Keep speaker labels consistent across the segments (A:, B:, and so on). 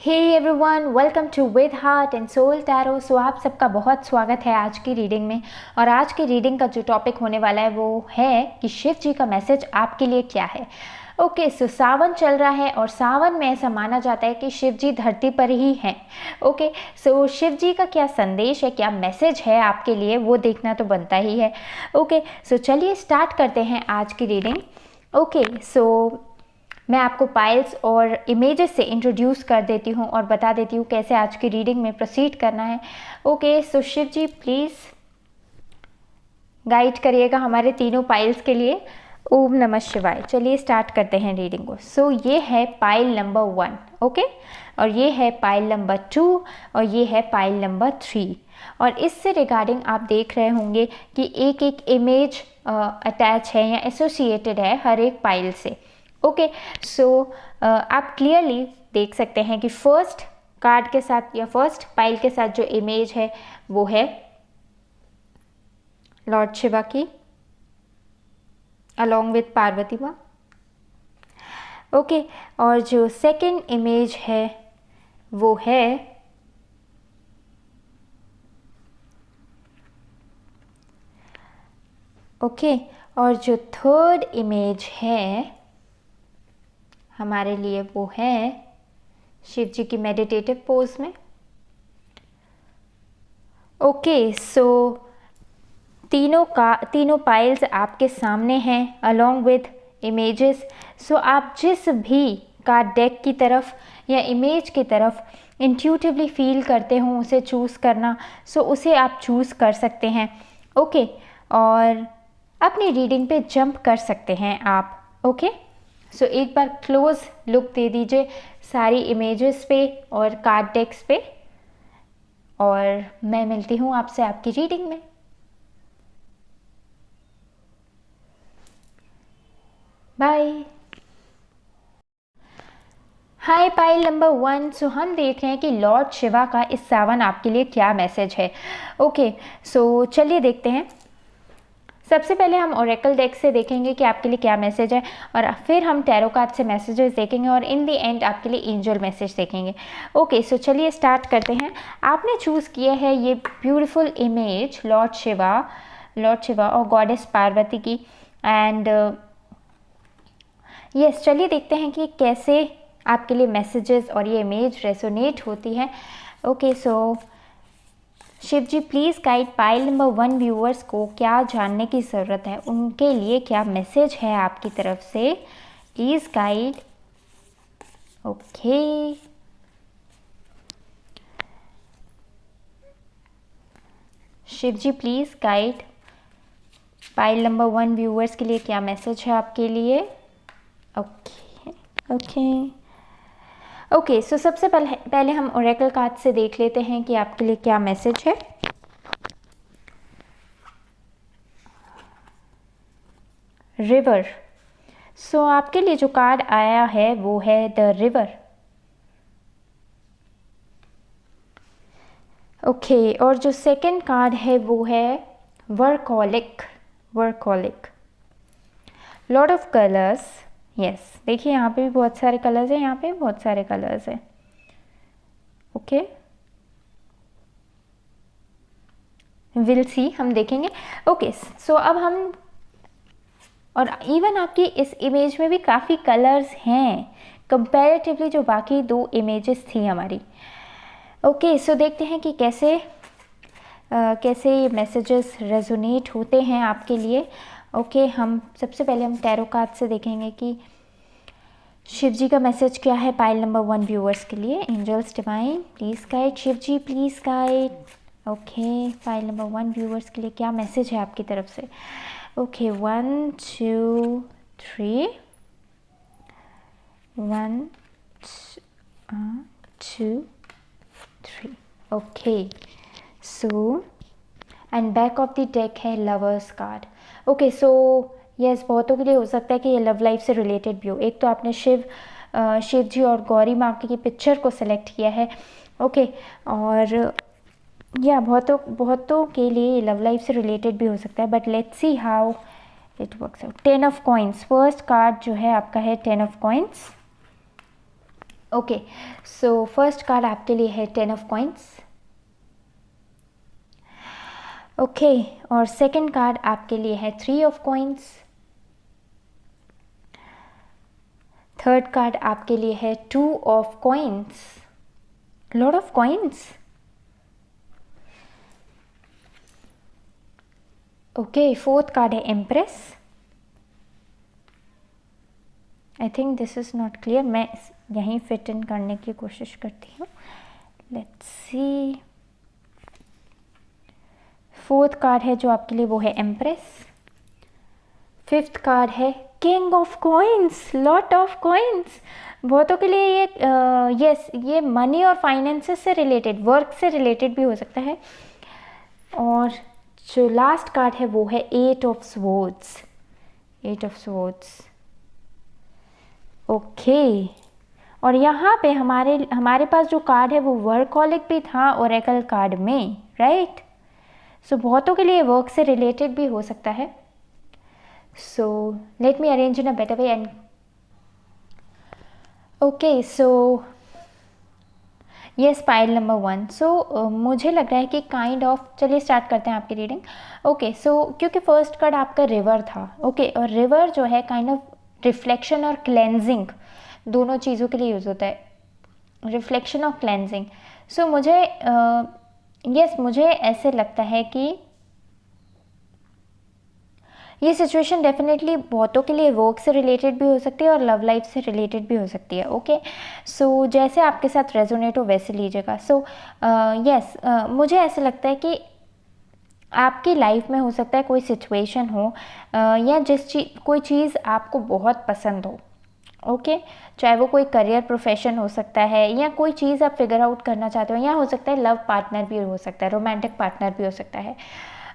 A: Hey everyone, welcome to with heart and soul tarot. So आप सबका बहुत स्वागत है आज की रीडिंग में। और आज की रीडिंग का जो टॉपिक होने वाला है वो है कि शिव जी का मैसेज आपके लिए क्या है। ओके, सो सावन चल रहा है और सावन में ऐसा माना जाता है कि शिव जी धरती पर ही हैं। ओके, सो शिव जी का क्या संदेश है, क्या मैसेज है आपके लिए, वो देखना तो बनता ही है। ओके, सो चलिए स्टार्ट करते हैं आज की रीडिंग। ओके, सो मैं आपको पाइल्स और इमेजेस से इंट्रोड्यूस कर देती हूँ और बता देती हूँ कैसे आज की रीडिंग में प्रोसीड करना है। Okay, so Shiv ji please guide करिएगा हमारे तीनों पाइल्स के लिए। ओम नमः शिवाय। चलिए स्टार्ट करते हैं रीडिंग को। सो ये है पाइल नंबर 1, ओके, और ये है पाइल नंबर 2 और ये है पाइल नंबर 3। और इससे रिगार्डिंग आप देख रहे होंगे कि एक एक इमेज अटैच है या एसोसिएटेड है हर एक पाइल से। ओके, सो आप क्लियरली देख सकते हैं कि फर्स्ट कार्ड के साथ या फर्स्ट पाइल के साथ जो इमेज है वो है लॉर्ड शिवा की अलॉन्ग विथ पार्वती माँ। ओके, और जो सेकंड इमेज है वो है ओके, और जो थर्ड इमेज है हमारे लिए वो है शिव जी की मेडिटेटिव पोज में। ओके, सो तीनों पाइल्स आपके सामने हैं अलोंग विथ इमेजेस। सो आप जिस भी कार्ड डेक की तरफ या इमेज की तरफ इंट्यूटिवली फील करते हो उसे चूज़ करना, सो उसे आप चूज़ कर सकते हैं। ओके, और अपनी रीडिंग पे जंप कर सकते हैं आप। ओके, सो एक बार क्लोज लुक दे दीजिए सारी इमेजेस पे और कार्ड डेक्स पे, और मैं मिलती हूँ आपसे आपकी रीडिंग में। बाय। हाय पाइल नंबर 1। सो हम देख रहे हैं कि लॉर्ड शिवा का इस सावन आपके लिए क्या मैसेज है। ओके, सो चलिए देखते हैं। सबसे पहले हम ओरेकल डेक से देखेंगे कि आपके लिए क्या मैसेज है, और फिर हम टैरो कार्ड से मैसेजेस देखेंगे, और इन द एंड आपके लिए एंजल मैसेज देखेंगे। ओके, सो चलिए स्टार्ट करते हैं। आपने चूज़ किया है ये ब्यूटीफुल इमेज लॉर्ड शिवा और गॉडेस पार्वती की। एंड यस, चलिए देखते हैं कि कैसे आपके लिए मैसेजेस और ये इमेज रेजोनेट होती है। Okay, so Shiv ji please guide pile number 1 viewers को क्या जानने की ज़रूरत है, उनके लिए क्या मैसेज है आपकी तरफ से, please guide. Okay, Shiv ji please guide pile number 1 viewers के लिए क्या मैसेज है आपके लिए। ओके ओके ओके, सो सबसे पहले हम ओरेकल कार्ड से देख लेते हैं कि आपके लिए क्या मैसेज है। रिवर। सो आपके लिए जो कार्ड आया है वो है द रिवर। ओके, और जो सेकंड कार्ड है वो है workaholic. Lord of colours. Yes, देखिए यहाँ पे भी बहुत सारे कलर्स हैं, यहाँ पे भी बहुत सारे कलर्स हैं। ओके, विल सी, हम देखेंगे। ओके, सो अब हम, और इवन आपकी इस इमेज में भी काफ़ी कलर्स हैं कंपैरेटिवली जो बाकी 2 इमेजेस थी हमारी। ओके, सो देखते हैं कि कैसे ये मैसेजेस रेजोनेट होते हैं आपके लिए। ओके, हम सबसे पहले हम टैरो कार्ड से देखेंगे कि शिव जी का मैसेज क्या है पाइल नंबर 1 व्यूअर्स के लिए। Angels divine please guide, Shiv ji please guide. Okay, pile number 1 viewers के लिए क्या मैसेज है आपकी तरफ से। Okay, 1 2 3, 1 2 3। Okay, so and back of the deck है lovers card. Okay, so yes, बहुतों के लिए हो सकता है कि ये लव लाइफ से रिलेटेड भी हो। एक तो आपने शिव जी और गौरी माँ की पिक्चर को सेलेक्ट किया है। ओके, और या बहुतों के लिए लव लाइफ से रिलेटेड भी हो सकता है, but let's see how it works out. 10 of coins, first card जो है आपका है 10 of coins. Okay, so first card आपके लिए है 10 ऑफ कॉइंस। ओके, और सेकंड कार्ड आपके लिए है 3 ऑफ कॉइंस। थर्ड कार्ड आपके लिए है 2 of coins, lord of coins. Okay, fourth card है empress. I think this is not clear, मैं यहीं फिट इन करने की कोशिश करती हूँ। लेट्स सी, फोर्थ कार्ड है जो आपके लिए वो है एम्प्रेस। फिफ्थ कार्ड है king of coins, lot of coins. बहुतों के लिए ये यस ये मनी और फाइनेंसेस से रिलेटेड, वर्क से रिलेटेड भी हो सकता है। और जो लास्ट कार्ड है वो है 8 of swords, 8 of swords. Okay, और यहाँ पे हमारे पास जो कार्ड है वो वर्कहॉलिक भी था ओरेकल कार्ड में, राइट। सो बहुतों के लिए वर्क से रिलेटेड भी हो सकता है। So let me arrange in a better way and okay, so yes, pile number 1। सो मुझे लग रहा है कि काइंड ऑफ, चलिए स्टार्ट करते हैं आपकी रीडिंग। ओके, सो क्योंकि फर्स्ट कार्ड आपका रिवर था, ओके, और रिवर जो है काइंड ऑफ रिफ्लेक्शन और क्लेंजिंग दोनों चीज़ों के लिए यूज़ होता है, रिफ्लेक्शन और क्लेंजिंग। सो मुझे मुझे ऐसे लगता है कि ये सिचुएशन डेफिनेटली बहुतों के लिए वर्क से रिलेटेड भी हो सकती है और लव लाइफ से रिलेटेड भी हो सकती है। ओके, सो जैसे आपके साथ रेजोनेट हो वैसे लीजिएगा। सो मुझे ऐसे लगता है कि आपकी लाइफ में हो सकता है कोई सिचुएशन हो या कोई चीज़ आपको बहुत पसंद हो, ओके, चाहे वो कोई करियर प्रोफेशन हो सकता है या कोई चीज़ आप फिगर आउट करना चाहते हो, या हो सकता है लव पार्टनर भी हो सकता है, रोमांटिक पार्टनर भी हो सकता है।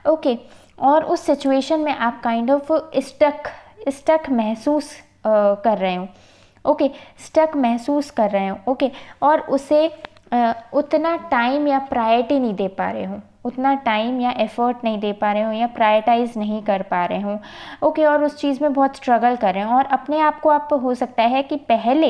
A: ओके, और उस सिचुएशन में आप काइंड ऑफ स्टक महसूस कर रहे हो, ओके, स्टक महसूस कर रहे हो, ओके, और उसे उतना टाइम या प्रायोरिटी नहीं दे पा रहे हो, उतना टाइम या एफर्ट नहीं दे पा रहे हो या प्रायोरिटाइज नहीं कर पा रहे हो, ओके, और उस चीज़ में बहुत स्ट्रगल कर रहे हो और अपने आप को आप हो सकता है कि पहले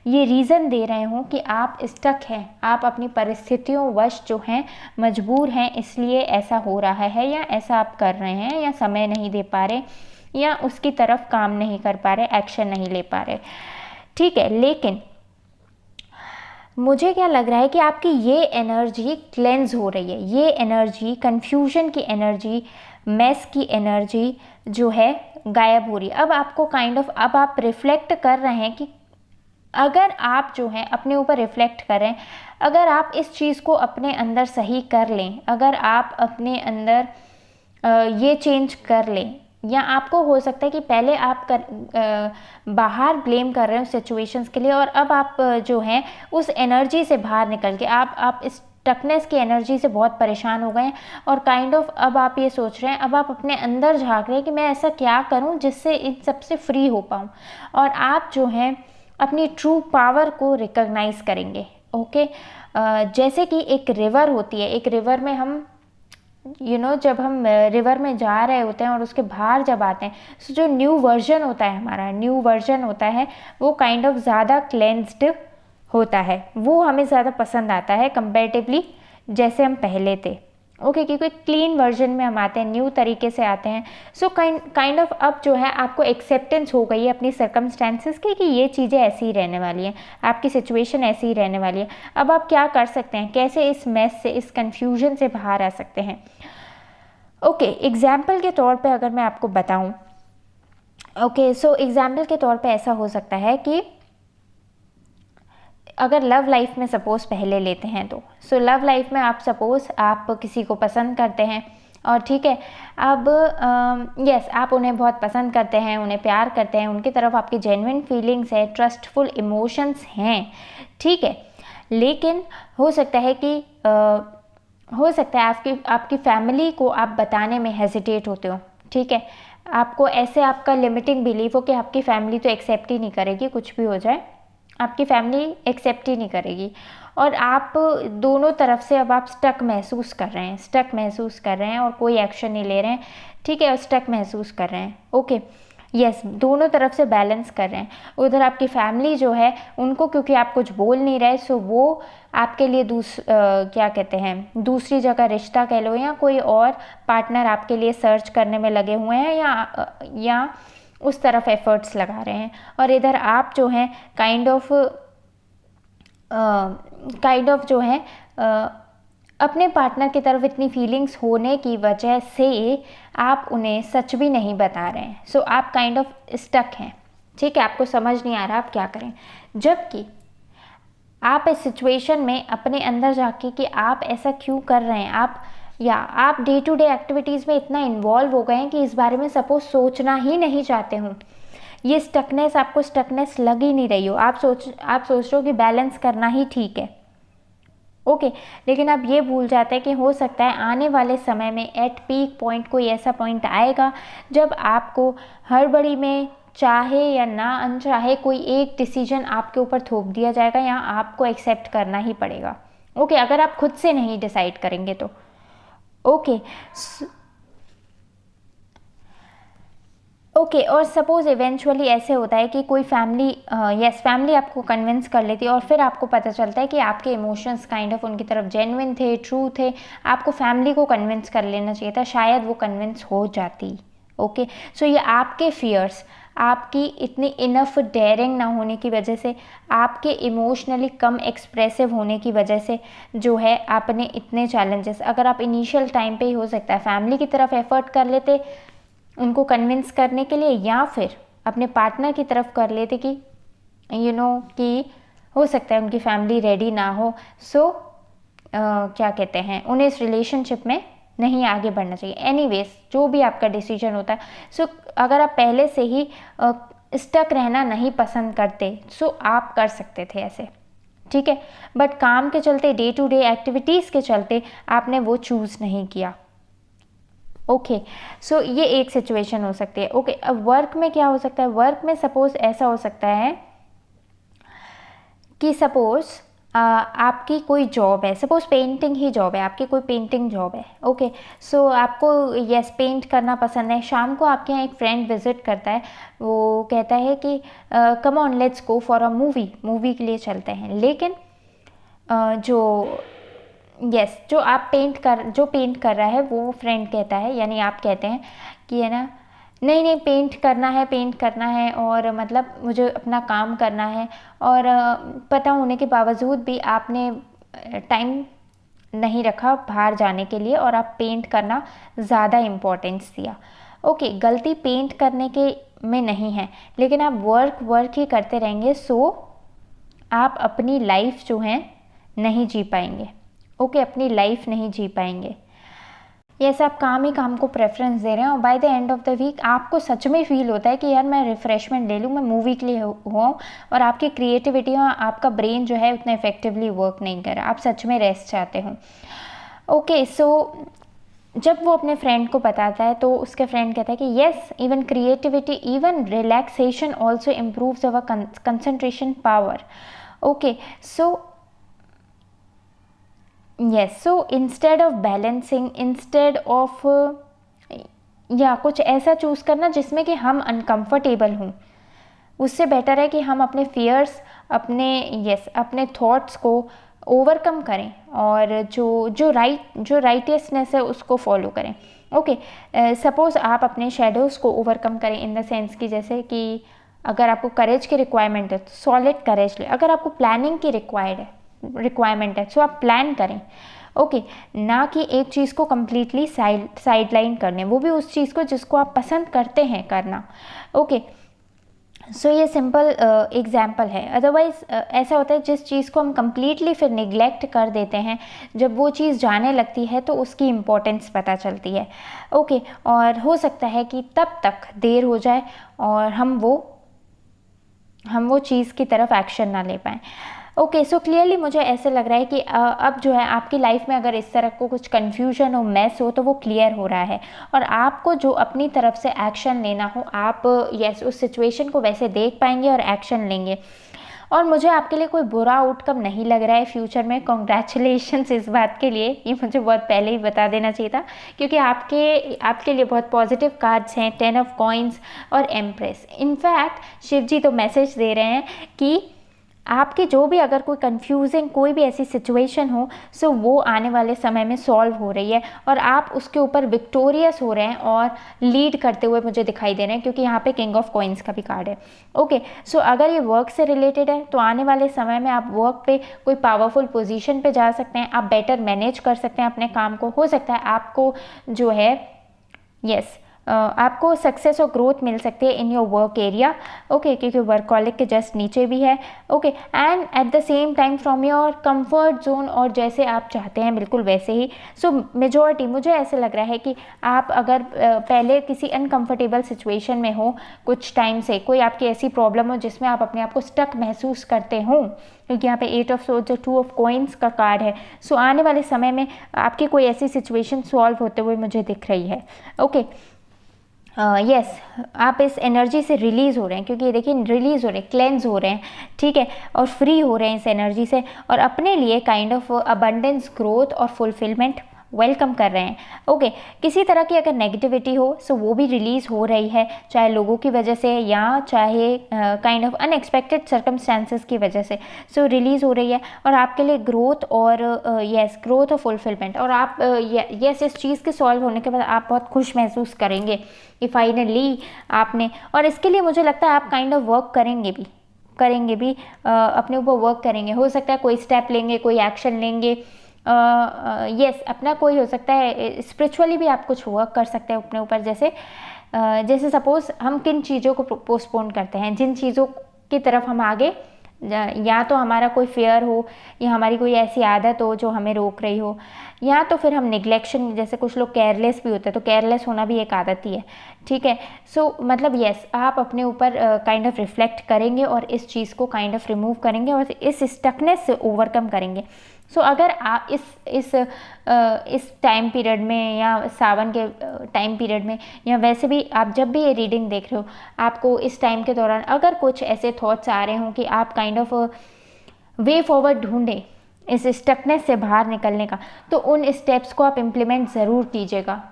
A: ये रीज़न दे रहे हो कि आप स्टक हैं, आप अपनी परिस्थितियों वश जो हैं मजबूर हैं, इसलिए ऐसा हो रहा है या ऐसा आप कर रहे हैं या समय नहीं दे पा रहे या उसकी तरफ काम नहीं कर पा रहे, एक्शन नहीं ले पा रहे, ठीक है। लेकिन मुझे क्या लग रहा है कि आपकी ये एनर्जी क्लेंज हो रही है, ये एनर्जी, कन्फ्यूजन की एनर्जी, मेस की एनर्जी जो है गायब हो रही है। अब आपको काइंड ऑफ, अब आप रिफ्लेक्ट कर रहे हैं कि अगर आप जो है अपने ऊपर रिफ्लेक्ट करें, अगर आप इस चीज़ को अपने अंदर सही कर लें, अगर आप अपने अंदर ये चेंज कर लें, या आपको हो सकता है कि पहले आप बाहर ब्लेम कर रहे हो सिचुएशंस के लिए और अब आप जो हैं उस एनर्जी से बाहर निकल के आप इस टकनेस की एनर्जी से बहुत परेशान हो गए हैं और काइंड ऑफ अब आप ये सोच रहे हैं, अब आप अपने अंदर झांक रहे हैं कि मैं ऐसा क्या करूं जिससे इन सब से फ्री हो पाऊं, और आप जो हैं अपनी ट्रू पावर को रिकॉग्नाइज करेंगे। ओके, जैसे कि एक रिवर होती है, एक रिवर में हम जब हम रिवर में जा रहे होते हैं और उसके बाहर जब आते हैं, तो जो न्यू वर्जन होता है, हमारा न्यू वर्जन होता है, वो काइंड ऑफ ज़्यादा क्लेंस्ड होता है, वो हमें ज़्यादा पसंद आता है कंपैरेटिवली जैसे हम पहले थे। ओके, क्योंकि क्लीन वर्जन में हम आते हैं, न्यू तरीके से आते हैं। सो काइंड ऑफ अब जो है आपको एक्सेप्टेंस हो गई है अपनी सर्कमस्टेंसेस की कि ये चीज़ें ऐसी ही रहने वाली हैं, आपकी सिचुएशन ऐसी ही रहने वाली है। अब आप क्या कर सकते हैं, कैसे इस मेस से, इस कन्फ्यूजन से बाहर आ सकते हैं। ओके, एग्जाम्पल के तौर पे अगर मैं आपको बताऊं, ओके, सो एग्जाम्पल के तौर पे ऐसा हो सकता है कि अगर लव लाइफ में सपोज़ पहले लेते हैं तो सो लव लाइफ में आप सपोज़ आप किसी को पसंद करते हैं और ठीक है, अब यस आप उन्हें बहुत पसंद करते हैं, उन्हें प्यार करते हैं, उनकी तरफ आपकी जेन्युइन फीलिंग्स है, ट्रस्टफुल इमोशंस हैं, ठीक है। लेकिन हो सकता है कि आपकी फैमिली को आप बताने में हेजिटेट होते हो, ठीक है, आपको ऐसे आपका लिमिटिंग बिलीफ हो कि आपकी फैमिली तो एक्सेप्ट ही नहीं करेगी, कुछ भी हो जाए आपकी फैमिली एक्सेप्ट ही नहीं करेगी, और आप दोनों तरफ से अब आप स्टक महसूस कर रहे हैं और कोई एक्शन नहीं ले रहे हैं, ठीक है, और स्टक महसूस कर रहे हैं। ओके, यस, दोनों तरफ से बैलेंस कर रहे हैं। उधर आपकी फैमिली जो है उनको, क्योंकि आप कुछ बोल नहीं रहे, सो वो आपके लिए क्या कहते हैं, दूसरी जगह रिश्ता कह लो या कोई और पार्टनर आपके लिए सर्च करने में लगे हुए हैं, या उस तरफ एफर्ट्स लगा रहे हैं। और इधर आप जो हैं काइंड ऑफ जो है अपने पार्टनर की तरफ इतनी फीलिंग्स होने की वजह से आप उन्हें सच भी नहीं बता रहे हैं। सो आप काइंड ऑफ स्टक हैं, ठीक है, आपको समझ नहीं आ रहा आप क्या करें। जबकि आप इस सिचुएशन में अपने अंदर जाके कि आप ऐसा क्यों कर रहे हैं, आप डे टू डे एक्टिविटीज़ में इतना इन्वॉल्व हो गए हैं कि इस बारे में सपोज सोचना ही नहीं चाहते हो। ये स्टकनेस, आपको स्टकनेस लग ही नहीं रही हो, आप सोच रहे हो कि बैलेंस करना ही ठीक है, ओके। लेकिन आप ये भूल जाते हैं कि हो सकता है आने वाले समय में एट पीक पॉइंट कोई ऐसा पॉइंट आएगा जब आपको हड़बड़ी में, चाहे या ना अनचाहे, कोई एक डिसीजन आपके ऊपर थोप दिया जाएगा या आपको एक्सेप्ट करना ही पड़ेगा, ओके। अगर आप खुद से नहीं डिसाइड करेंगे तो, ओके। ओके, और सपोज़ इवेंचुअली ऐसे होता है कि कोई फैमिली आपको कन्विंस कर लेती है और फिर आपको पता चलता है कि आपके इमोशंस काइंड ऑफ उनकी तरफ जेन्युइन थे, ट्रू थे, आपको फैमिली को कन्विंस कर लेना चाहिए था, शायद वो कन्विंस हो जाती, ओके। सो ये आपके फियर्स, आपकी इतनी इनफ डेयरिंग ना होने की वजह से, आपके इमोशनली कम एक्सप्रेसिव होने की वजह से जो है आपने इतने चैलेंजेस, अगर आप इनिशियल टाइम पे ही हो सकता है फैमिली की तरफ एफर्ट कर लेते उनको कन्विंस करने के लिए, या फिर अपने पार्टनर की तरफ कर लेते कि कि हो सकता है उनकी फैमिली रेडी ना हो, सो क्या कहते हैं, उन्हें इस रिलेशनशिप में नहीं आगे बढ़ना चाहिए। एनीवेज, जो भी आपका डिसीजन होता है, सो अगर आप पहले से ही स्टक रहना नहीं पसंद करते, सो आप कर सकते थे ऐसे, ठीक है। बट काम के चलते, डे टू डे एक्टिविटीज़ के चलते आपने वो चूज़ नहीं किया, ओके। सो ये एक सिचुएशन हो सकती है, ओके। अब वर्क में क्या हो सकता है, वर्क में सपोज ऐसा हो सकता है कि सपोज आपकी कोई जॉब है, सपोज पेंटिंग ही जॉब है, आपकी कोई पेंटिंग जॉब है, ओके। सो आपको यस पेंट करना पसंद है। शाम को आपके यहाँ एक फ्रेंड विजिट करता है, वो कहता है कि come on let's go for a movie के लिए चलते हैं। लेकिन जो पेंट कर रहा है वो फ्रेंड कहता है, यानी आप कहते हैं कि है ना, नहीं पेंट करना है और मतलब मुझे अपना काम करना है, और पता होने के बावजूद भी आपने टाइम नहीं रखा बाहर जाने के लिए और आप पेंट करना ज़्यादा इम्पोर्टेंस दिया, ओके। गलती पेंट करने के में नहीं है, लेकिन आप वर्क ही करते रहेंगे, सो आप अपनी लाइफ जो है नहीं जी पाएंगे, ओके। अपनी लाइफ नहीं जी पाएंगे। यस, आप काम ही काम को प्रेफरेंस दे रहे हैं और by the end of the week आपको सच में फील होता है कि यार मैं रिफ़्रेशमेंट ले लूँ, मैं मूवी के लिए हुआ हूँ, और आपकी क्रिएटिविटी और आपका ब्रेन जो है उतना इफेक्टिवली वर्क नहीं कर रहा, आप सच में रेस्ट चाहते हो, ओके। सो जब वो अपने फ्रेंड को बताता है तो उसके फ्रेंड कहता है कि yes, even creativity, even relaxation also improves our concentration power, okay. So yes, so instead of balancing, instead of या कुछ ऐसा चूज़ करना जिसमें कि हम अनकंफर्टेबल हों, उससे बेटर है कि हम अपने फियर्स, अपने थॉट्स को ओवरकम करें और जो राइटियसनेस है उसको फॉलो करें, ओके। सपोज़ आप अपने शेडोज़ को ओवरकम करें इन द सेंस कि जैसे कि अगर आपको करेज की रिक्वायरमेंट है तो सॉलिड करेज ले, अगर आपको प्लानिंग की रिक्वायरमेंट है सो आप प्लान करें, ओके। ना कि एक चीज़ को कम्प्लीटली साइडलाइन करने, वो भी उस चीज़ को जिसको आप पसंद करते हैं करना, ओके। सो ये सिंपल एग्जाम्पल है। अदरवाइज़ ऐसा होता है जिस चीज़ को हम कम्प्लीटली फिर निगलेक्ट कर देते हैं, जब वो चीज़ जाने लगती है तो उसकी इम्पोर्टेंस पता चलती है, ओके। और हो सकता है कि तब तक देर हो जाए और हम वो चीज़ की तरफ एक्शन ना ले पाएँ, ओके। सो क्लियरली मुझे ऐसे लग रहा है कि अब जो है आपकी लाइफ में अगर इस तरह को कुछ कन्फ्यूजन हो, मैस हो, तो वो क्लियर हो रहा है और आपको जो अपनी तरफ से एक्शन लेना हो, आप उस सिचुएशन को वैसे देख पाएंगे और एक्शन लेंगे, और मुझे आपके लिए कोई बुरा आउटकम नहीं लग रहा है फ्यूचर में। कॉन्ग्रेचुलेशंस इस बात के लिए, ये मुझे बहुत पहले ही बता देना चाहिए था, क्योंकि आपके लिए बहुत पॉजिटिव कार्ड्स हैं, 10 ऑफ कॉइन्स और एम्प्रेस। इनफैक्ट शिव जी तो मैसेज दे रहे हैं कि आपकी जो भी अगर कोई कंफ्यूजिंग कोई भी ऐसी सिचुएशन हो, सो वो आने वाले समय में सॉल्व हो रही है और आप उसके ऊपर विक्टोरियस हो रहे हैं और लीड करते हुए मुझे दिखाई दे रहे हैं, क्योंकि यहाँ पे किंग ऑफ कॉइन्स का भी कार्ड है। ओके, सो अगर ये वर्क से रिलेटेड है तो आने वाले समय में आप वर्क पे कोई पावरफुल पोजीशन पे जा सकते हैं, आप बेटर मैनेज कर सकते हैं अपने काम को। हो सकता है आपको जो है आपको सक्सेस और ग्रोथ मिल सकती है in your work area. Okay, क्योंकि वर्कहॉलिक के जस्ट नीचे भी है। Okay, and at the same time from your comfort zone, और जैसे आप चाहते हैं बिल्कुल वैसे ही। सो मेजॉरिटी मुझे ऐसे लग रहा है कि आप अगर पहले किसी अनकंफर्टेबल सिचुएशन में हो कुछ टाइम से, कोई आपकी ऐसी प्रॉब्लम हो जिसमें आप अपने आप को स्टक महसूस करते हो, क्योंकि यहाँ पे 8 ऑफ सोर्ड्स और 2 ऑफ कॉइन्स का कार्ड है। सो आने वाले समय में आपकी कोई ऐसी सिचुएशन सॉल्व होते हुए मुझे दिख रही है। ओके, यस, आप इस एनर्जी से रिलीज़ हो रहे हैं, क्योंकि देखिए रिलीज़ हो रहे हैं, क्लेंज हो रहे हैं, ठीक है, और फ्री हो रहे हैं इस एनर्जी से, और अपने लिए काइंड ऑफ अबंडेंस, ग्रोथ और फुलफिलमेंट वेलकम कर रहे हैं। ओके, किसी तरह की अगर नेगेटिविटी हो सो वो भी रिलीज़ हो रही है, चाहे लोगों की वजह से या चाहे काइंड ऑफ अनएक्सपेक्टेड सर्कमस्टांसेस की वजह से, सो रिलीज़ हो रही है। और आपके लिए ग्रोथ और ग्रोथ और फुलफिलमेंट, और आप इस चीज़ के सॉल्व होने के बाद आप बहुत खुश महसूस करेंगे कि फाइनली आपने, और इसके लिए मुझे लगता है आप काइंड ऑफ वर्क करेंगे भी अपने ऊपर वर्क करेंगे। हो सकता है कोई स्टेप लेंगे, कोई एक्शन लेंगे, अपना कोई हो सकता है स्पिरिचुअली भी आप कुछ वर्क कर सकते हैं अपने ऊपर। जैसे सपोज हम किन चीज़ों को पोस्टपोन करते हैं, जिन चीज़ों की तरफ हम आगे, या तो हमारा कोई फेयर हो या हमारी कोई ऐसी आदत हो जो हमें रोक रही हो, या तो फिर हम निग्लेक्शन, जैसे कुछ लोग केयरलेस भी होते हैं, तो केयरलेस होना भी एक आदत ही है, ठीक है। सो मतलब आप अपने ऊपर काइंड ऑफ रिफ्लेक्ट करेंगे और इस चीज़ को काइंड ऑफ रिमूव करेंगे और इस स्टकनेस से ओवरकम करेंगे। सो अगर आप इस टाइम पीरियड में या सावन के टाइम पीरियड में, या वैसे भी आप जब भी ये रीडिंग देख रहे हो, आपको इस टाइम के दौरान अगर कुछ ऐसे थॉट्स आ रहे हों कि आप काइंड ऑफ वे फॉरवर्ड ढूंढें इस स्टकनेस से बाहर निकलने का, तो उन स्टेप्स को आप इम्प्लीमेंट ज़रूर कीजिएगा।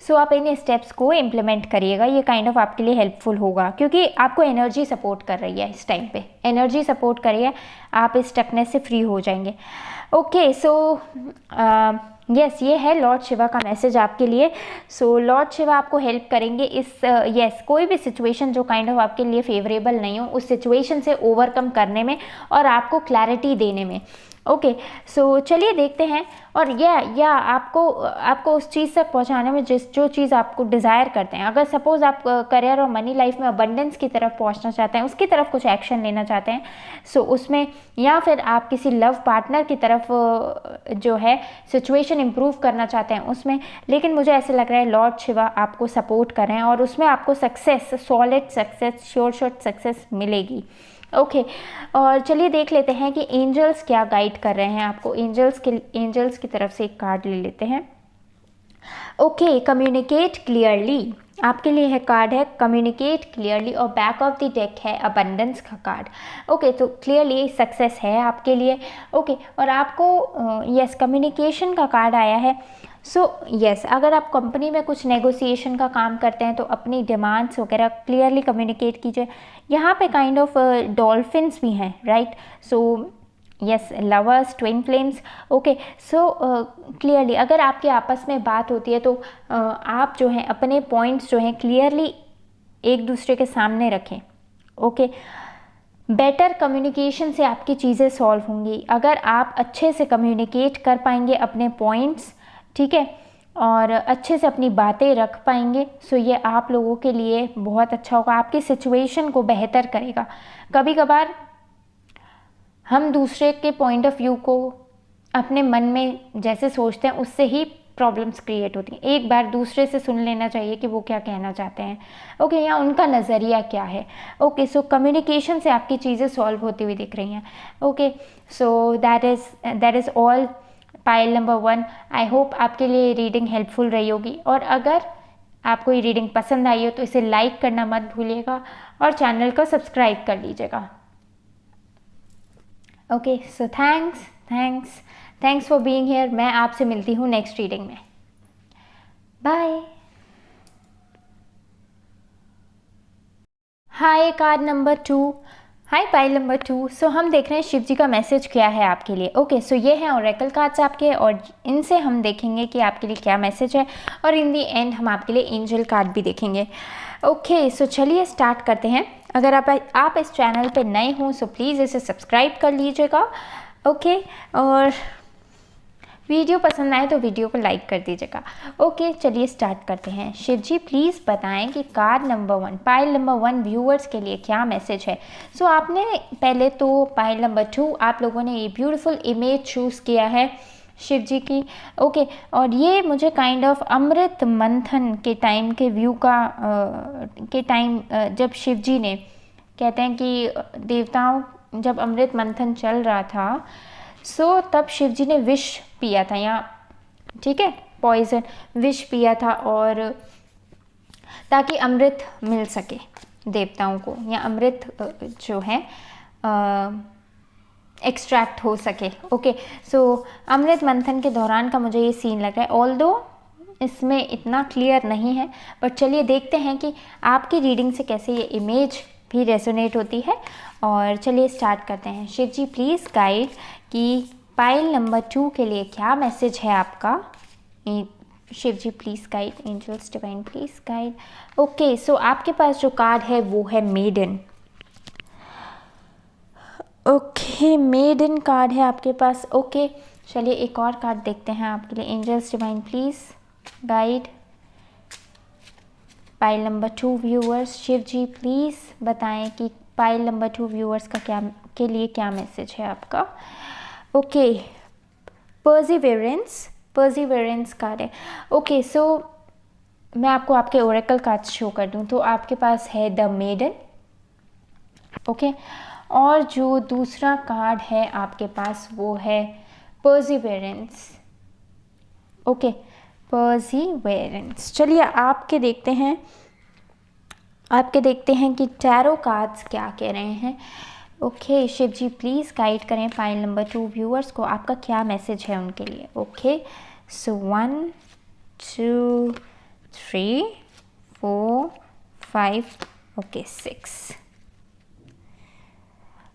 A: सो आप इन स्टेप्स को इम्प्लीमेंट करिएगा, ये काइंड ऑफ आपके लिए हेल्पफुल होगा, क्योंकि आपको एनर्जी सपोर्ट कर रही है इस टाइम पे, एनर्जी सपोर्ट करिए, आप इस स्टकनेस से फ्री हो जाएंगे। ओके, सो ये है लॉर्ड शिवा का मैसेज आपके लिए। सो लॉर्ड शिवा आपको हेल्प करेंगे इस कोई भी सिचुएशन जो काइंड ऑफ आपके लिए फेवरेबल नहीं हो, उस सिचुएशन से ओवरकम करने में और आपको क्लैरिटी देने में। ओके, सो चलिए देखते हैं। और आपको उस चीज़ तक पहुंचाने में जो चीज़ आपको डिज़ायर करते हैं। अगर सपोज़ आप करियर और मनी लाइफ में अबंडेंस की तरफ पहुंचना चाहते हैं, उसकी तरफ कुछ एक्शन लेना चाहते हैं, सो उसमें, या फिर आप किसी लव पार्टनर की तरफ जो है सिचुएशन इम्प्रूव करना चाहते हैं उसमें, लेकिन मुझे ऐसे लग रहा है लॉर्ड शिवा आपको सपोर्ट कर रहे हैं और उसमें आपको success, solid success, sure success मिलेगी। ओके, और चलिए देख लेते हैं कि एंजल्स क्या गाइड कर रहे हैं आपको। एंजल्स की तरफ से एक कार्ड ले लेते हैं। ओके, कम्युनिकेट क्लियरली आपके लिए है कार्ड है कम्युनिकेट क्लियरली, और बैक ऑफ द डेक है अबंडेंस का कार्ड। ओके, तो क्लियरली सक्सेस है आपके लिए। ओके, और आपको कम्युनिकेशन का कार्ड आया है। सो अगर आप कंपनी में कुछ नेगोशिएशन का काम करते हैं तो अपनी डिमांड्स वगैरह क्लियरली कम्युनिकेट कीजिए। यहाँ पे काइंड ऑफ डॉल्फिन्स भी हैं, right. So lovers, twin flames. Okay, so clearly अगर आपके आपस में बात होती है तो आप जो हैं अपने पॉइंट्स जो हैं क्लियरली एक दूसरे के सामने रखें। ओके, बेटर कम्युनिकेशन से आपकी चीज़ें सॉल्व होंगी अगर आप अच्छे से कम्युनिकेट कर पाएंगे अपने पॉइंट्स, ठीक है, और अच्छे से अपनी बातें रख पाएंगे। सो ये आप लोगों के लिए बहुत अच्छा होगा, आपकी सिचुएशन को बेहतर करेगा। कभी कभार हम दूसरे के पॉइंट ऑफ व्यू को अपने मन में जैसे सोचते हैं उससे ही प्रॉब्लम्स क्रिएट होती हैं। एक बार दूसरे से सुन लेना चाहिए कि वो क्या कहना चाहते हैं, ओके, या उनका नज़रिया क्या है। ओके, सो कम्युनिकेशन से आपकी चीज़ें सॉल्व होती हुई दिख रही हैं। Okay, so that is all pile number 1। I hope आपके लिए रीडिंग हेल्पफुल रही होगी, और अगर आपको ये रीडिंग पसंद आई हो तो इसे लाइक करना मत भूलिएगा और चैनल को सब्सक्राइब कर लीजिएगा। Okay, so thanks for being here. मैं आपसे मिलती हूँ नेक्स्ट रीडिंग में। बाय। हाय कार्ड नंबर 2, हाय पाइल नंबर 2। सो हम देख रहे हैं शिव जी का मैसेज क्या है आपके लिए। ओके, सो ये हैं ओरेकल कार्ड्स आपके, और इनसे हम देखेंगे कि आपके लिए क्या मैसेज है, और इन दी एंड हम आपके लिए एंजल कार्ड भी देखेंगे। ओके, सो चलिए स्टार्ट करते हैं। अगर आप इस चैनल पे नए हों सो प्लीज़ इसे सब्सक्राइब कर लीजिएगा। ओके, और वीडियो पसंद आए तो वीडियो को लाइक कर दीजिएगा। ओके, चलिए स्टार्ट करते हैं। शिव जी प्लीज़ बताएं कि card number 1, pile number 1 viewers के लिए क्या मैसेज है। सो आपने पहले तो पाइल नंबर 2 आप लोगों ने ये ब्यूटीफुल इमेज चूज़ किया है शिव जी की। ओके, और ये मुझे काइंड ऑफ अमृत मंथन के टाइम के व्यू का के टाइम जब शिव जी ने कहते हैं कि देवताओं जब अमृत मंथन चल रहा था सो तब शिव जी ने विष पिया था, या ठीक है पॉइजन विष पिया था, और ताकि अमृत मिल सके देवताओं को, या अमृत जो है एक्सट्रैक्ट हो सके। ओके, सो अमृत मंथन के दौरान का मुझे ये सीन लग रहा है, ऑल्दो इसमें इतना क्लियर नहीं है, बट चलिए देखते हैं कि आपकी रीडिंग से कैसे ये इमेज भी रेजोनेट होती है। और चलिए स्टार्ट करते हैं। शिव जी प्लीज़ गाइड कि पाइल नंबर 2 के लिए क्या मैसेज है आपका। Shiv ji please guide, angels divine please guide. Okay, so आपके पास जो कार्ड है वो है मेडन। ओके, मेडन कार्ड है आपके पास। ओके, चलिए एक और कार्ड देखते हैं आपके लिए। Angels divine please guide pile number 2 viewers. Shiv ji please बताएं कि पाइल नंबर 2 व्यूअर्स का के लिए क्या मैसेज है आपका। ओके, पर्सिवेरेंस कार्ड है। ओके, सो मैं आपको आपके ओरेकल कार्ड शो कर दूं तो आपके पास है द मेडन। ओके, और जो दूसरा कार्ड है आपके पास वो है पर्सिवेरेंस। ओके, पर्सिवेरेंस। चलिए आपके देखते हैं कि टैरो कार्ड्स क्या कह रहे हैं। Okay, Shiv ji please guide करें पाइल नंबर 2 व्यूअर्स को, आपका क्या मैसेज है उनके लिए। Okay, so 1 2 3 4 5 okay 6।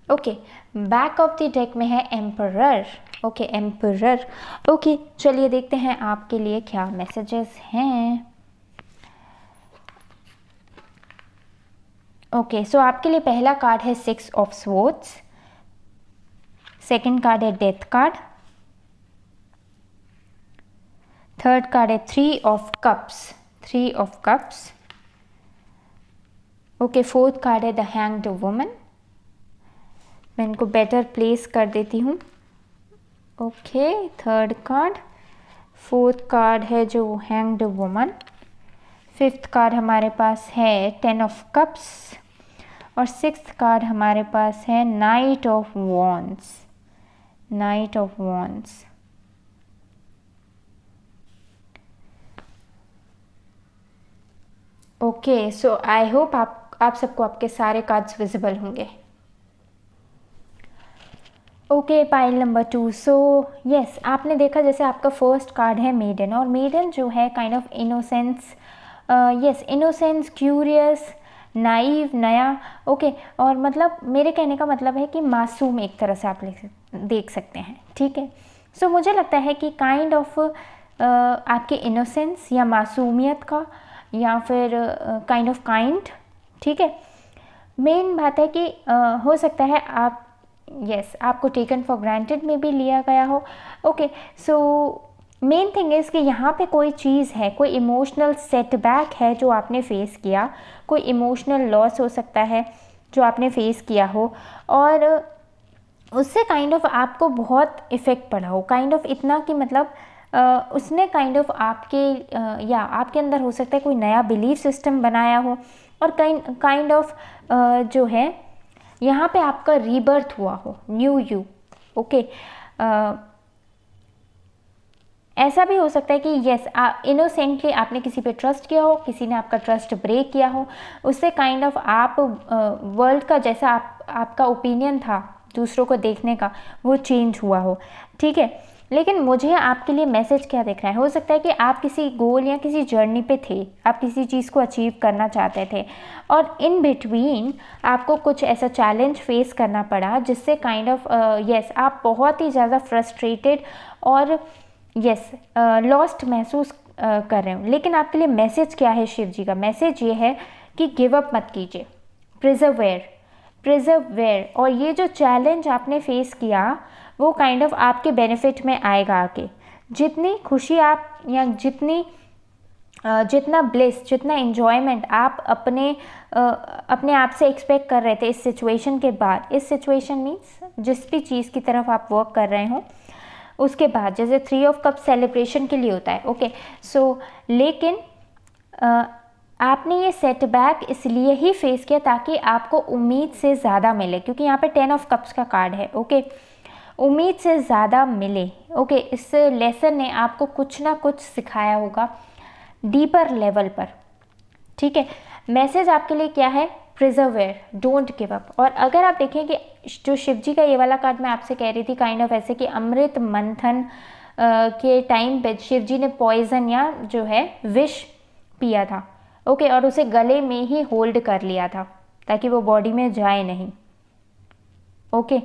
A: Okay, back of the deck में है एम्परर। Okay, emperor. ओके, चलिए देखते हैं आपके लिए क्या मैसेजेस हैं। ओके, सो आपके लिए पहला कार्ड है 6 ऑफ स्वॉर्ड्स, सेकंड कार्ड है डेथ कार्ड, थर्ड कार्ड है 3 of cups. Okay, fourth card है द हैंग्ड वुमन। मैं इनको बेटर प्लेस कर देती हूँ। Okay, third card, fourth card है जो हैंग्ड वुमन, फिफ्थ कार्ड हमारे पास है 10 ऑफ कप्स, और सिक्स्थ कार्ड हमारे पास है knight of wands. Okay, so I hope आप सबको आपके सारे कार्ड्स विजिबल होंगे। Okay, pile number 2। So yes, आपने देखा जैसे आपका फर्स्ट कार्ड है मेडन, और मेडन जो है kind of innocence, innocence, curious, naive, नया। ओके, और मतलब मेरे कहने का मतलब है कि मासूम एक तरह से आप देख सकते हैं, ठीक है। सो मुझे लगता है कि काइंड ऑफ आपके इनोसेंस या मासूमियत का, या फिर काइंड ऑफ काइंड, ठीक है। मेन बात है कि हो सकता है आप आपको टेकन फॉर ग्रांटेड में भी लिया गया हो। Okay, so main thing is कि यहाँ पे कोई चीज़ है, कोई इमोशनल सेटबैक है जो आपने फेस किया, कोई इमोशनल लॉस हो सकता है जो आपने फेस किया हो, और उससे काइंड ऑफ आपको बहुत इफ़ेक्ट पड़ा हो, काइंड ऑफ इतना कि मतलब उसने काइंड ऑफ आपके या आपके अंदर हो सकता है कोई नया बिलीफ सिस्टम बनाया हो, और काइंड ऑफ जो है यहाँ पे आपका रीबर्थ हुआ हो, न्यू यू। ओके, ऐसा भी हो सकता है कि यस इनोसेंटली आपने किसी पे ट्रस्ट किया हो, किसी ने आपका ट्रस्ट ब्रेक किया हो, उससे काइंड ऑफ आप वर्ल्ड का जैसा आपका ओपिनियन था दूसरों को देखने का वो चेंज हुआ हो, ठीक है। लेकिन मुझे आपके लिए मैसेज क्या दिख रहा है, हो सकता है कि आप किसी गोल या किसी जर्नी पे थे, आप किसी चीज़ को अचीव करना चाहते थे और इन बिटवीन आपको कुछ ऐसा चैलेंज फेस करना पड़ा जिससे काइंड ऑफ यस आप बहुत ही ज़्यादा फ्रस्ट्रेटेड और यस लॉस्ट महसूस कर रहे हो। लेकिन आपके लिए मैसेज क्या है, शिव जी का मैसेज ये है कि गिव अप मत कीजिए, प्रिजर्वेयर। और ये जो चैलेंज आपने फेस किया वो काइंड ऑफ आपके बेनिफिट में आएगा आगे। जितनी खुशी आप या जितना ब्लिस, जितना एन्जॉयमेंट आप अपने आप से एक्सपेक्ट कर रहे थे इस सिचुएशन के बाद, इस सिचुएशन मीन्स जिस भी चीज़ की तरफ आप वर्क कर रहे हो उसके बाद, जैसे 3 ऑफ कप सेलिब्रेशन के लिए होता है, ओके। सो लेकिन आपने ये सेटबैक इसलिए ही फेस किया ताकि आपको उम्मीद से ज़्यादा मिले, क्योंकि यहाँ पे 10 ऑफ कप्स का कार्ड है, ओके। उम्मीद से ज़्यादा मिले, ओके। इस लेसन ने आपको कुछ ना कुछ सिखाया होगा डीपर लेवल पर, ठीक है। मैसेज आपके लिए क्या है, प्रिजर्वेयर, डोंट गिव अप। और अगर आप देखें कि जो शिव जी का ये वाला कार्ड मैं आपसे कह रही थी काइंड ऑफ ऐसे कि अमृत मंथन के टाइम पे शिव जी ने पॉइजन या जो है विष पिया था, ओके, और उसे गले में ही होल्ड कर लिया था ताकि वो बॉडी में जाए नहीं, ओके।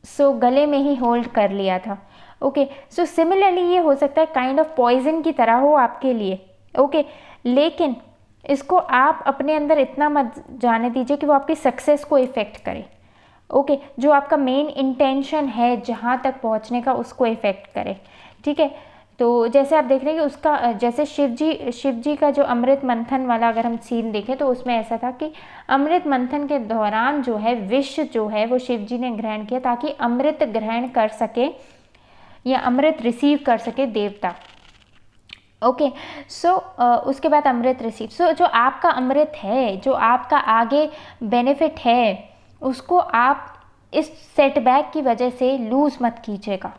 A: सो गले में ही होल्ड कर लिया था, ओके। सो सिमिलरली ये हो सकता है काइंड ऑफ पॉइजन की तरह हो आपके लिए, ओके। लेकिन इसको आप अपने अंदर इतना मत जाने दीजिए कि वो आपकी सक्सेस को इफ़ेक्ट करे, ओके। जो आपका मेन इंटेंशन है जहाँ तक पहुँचने का उसको इफ़ेक्ट करे, ठीक है। तो जैसे आप देख रहे हैं कि उसका जैसे शिव जी का जो अमृत मंथन वाला अगर हम सीन देखें तो उसमें ऐसा था कि अमृत मंथन के दौरान जो है विष जो है वो शिव जी ने ग्रहण किया ताकि अमृत ग्रहण कर सके या अमृत रिसीव कर सके देवता, ओके। सो उसके बाद अमृत रिसीव। सो जो आपका अमृत है, जो आपका आगे बेनिफिट है, उसको आप इस सेटबैक की वजह से लूज़ मत कीजिएगा,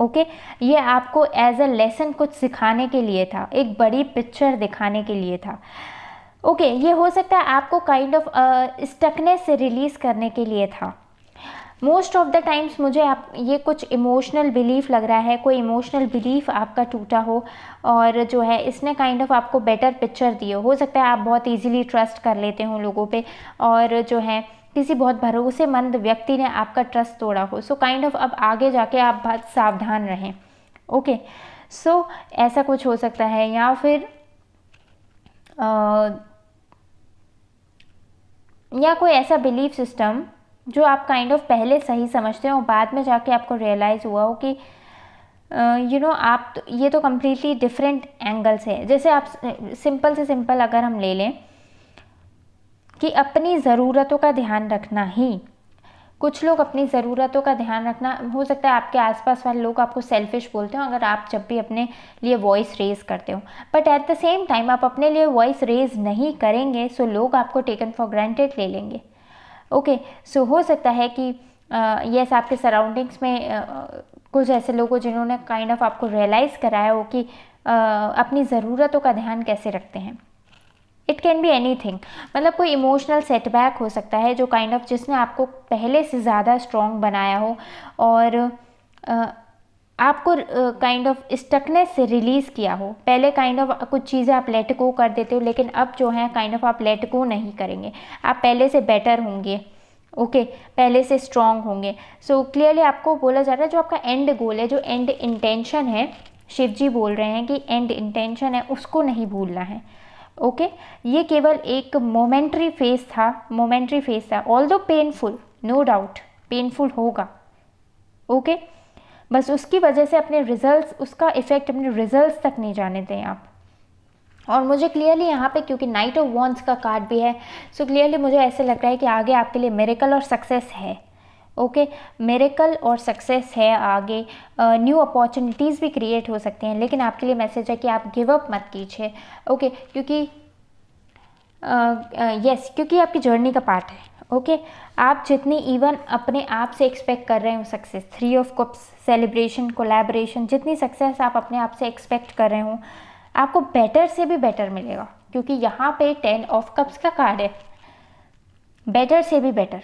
A: ओके। ये आपको एज अ लेसन कुछ सिखाने के लिए था, एक बड़ी पिक्चर दिखाने के लिए था, ओके। ये हो सकता है आपको काइंड ऑफ स्टकनेस से रिलीज़ करने के लिए था। मोस्ट ऑफ द टाइम्स मुझे आप ये कुछ इमोशनल बिलीफ लग रहा है, कोई इमोशनल बिलीफ आपका टूटा हो और जो है इसने काइंड ऑफ आपको बेटर पिक्चर दी हो सकता है आप बहुत इजीली ट्रस्ट कर लेते हो लोगों पे और जो है किसी बहुत भरोसेमंद व्यक्ति ने आपका ट्रस्ट तोड़ा हो। सो काइंड ऑफ अब आगे जाके आप बहुत सावधान रहें, ओके। सो ऐसा कुछ हो सकता है या फिर या कोई ऐसा बिलीफ सिस्टम जो आप काइंड ऑफ पहले सही समझते हो बाद में जाके आपको रियलाइज़ हुआ हो कि आप ये तो कम्प्लीटली डिफरेंट एंगल से है। जैसे आप सिंपल से सिंपल अगर हम ले लें कि अपनी ज़रूरतों का ध्यान रखना ही, कुछ लोग अपनी ज़रूरतों का ध्यान रखना, हो सकता है आपके आसपास वाले लोग आपको सेल्फिश बोलते हो अगर आप जब भी अपने लिए वॉइस रेज़ करते हो, but at the same time आप अपने लिए वॉइस रेज़ नहीं करेंगे सो लोग आपको टेकन फॉर ग्रांटेड ले लेंगे, ओके। सो हो सकता है कि यस आपके सराउंडिंग्स में कुछ ऐसे लोग हो जिन्होंने काइंड ऑफ आपको रियलाइज़ कराया हो कि अपनी ज़रूरतों का ध्यान कैसे रखते हैं। इट कैन बी एनीथिंग, मतलब कोई इमोशनल सेटबैक हो सकता है जो काइंड ऑफ जिसने आपको पहले से ज़्यादा स्ट्रॉन्ग बनाया हो और आपको काइंड ऑफ स्टकनेस से रिलीज़ किया हो। पहले काइंड ऑफ कुछ चीज़ें आप लेट गो कर देते हो लेकिन अब जो है काइंड ऑफ आप लेट गो नहीं करेंगे, आप पहले से बेटर होंगे, ओके, पहले से स्ट्रॉन्ग होंगे। सो क्लियरली आपको बोला जा रहा है जो आपका एंड गोल है, जो एंड इंटेंशन है, शिव जी बोल रहे हैं कि एंड इंटेंशन है उसको नहीं भूलना है, ओके। ये केवल एक मोमेंट्री फेज था, although painful, no doubt painful होगा, ओके। बस उसकी वजह से अपने रिजल्ट्स, उसका इफ़ेक्ट अपने रिजल्ट्स तक नहीं जाने दें आप। और मुझे क्लियरली यहाँ पे क्योंकि नाइट ऑफ वॉन्ड्स का कार्ड भी है सो क्लियरली मुझे ऐसे लग रहा है कि आगे आपके लिए मिरेकल और सक्सेस है, ओके। मिरेकल और सक्सेस है आगे, न्यू अपॉर्चुनिटीज़ भी क्रिएट हो सकते हैं लेकिन आपके लिए मैसेज है कि आप गिव अप मत कीजिए, ओके, क्योंकि क्योंकि आपकी जर्नी का पार्ट है, ओके। आप जितनी इवन अपने आप से एक्सपेक्ट कर रहे हो success, 3 of cups celebration, collaboration, जितनी सक्सेस आप अपने आप से एक्सपेक्ट कर रहे हो आपको बेटर से भी बेटर मिलेगा क्योंकि यहाँ पे 10 ऑफ कप्स का कार्ड है, बेटर से भी बेटर,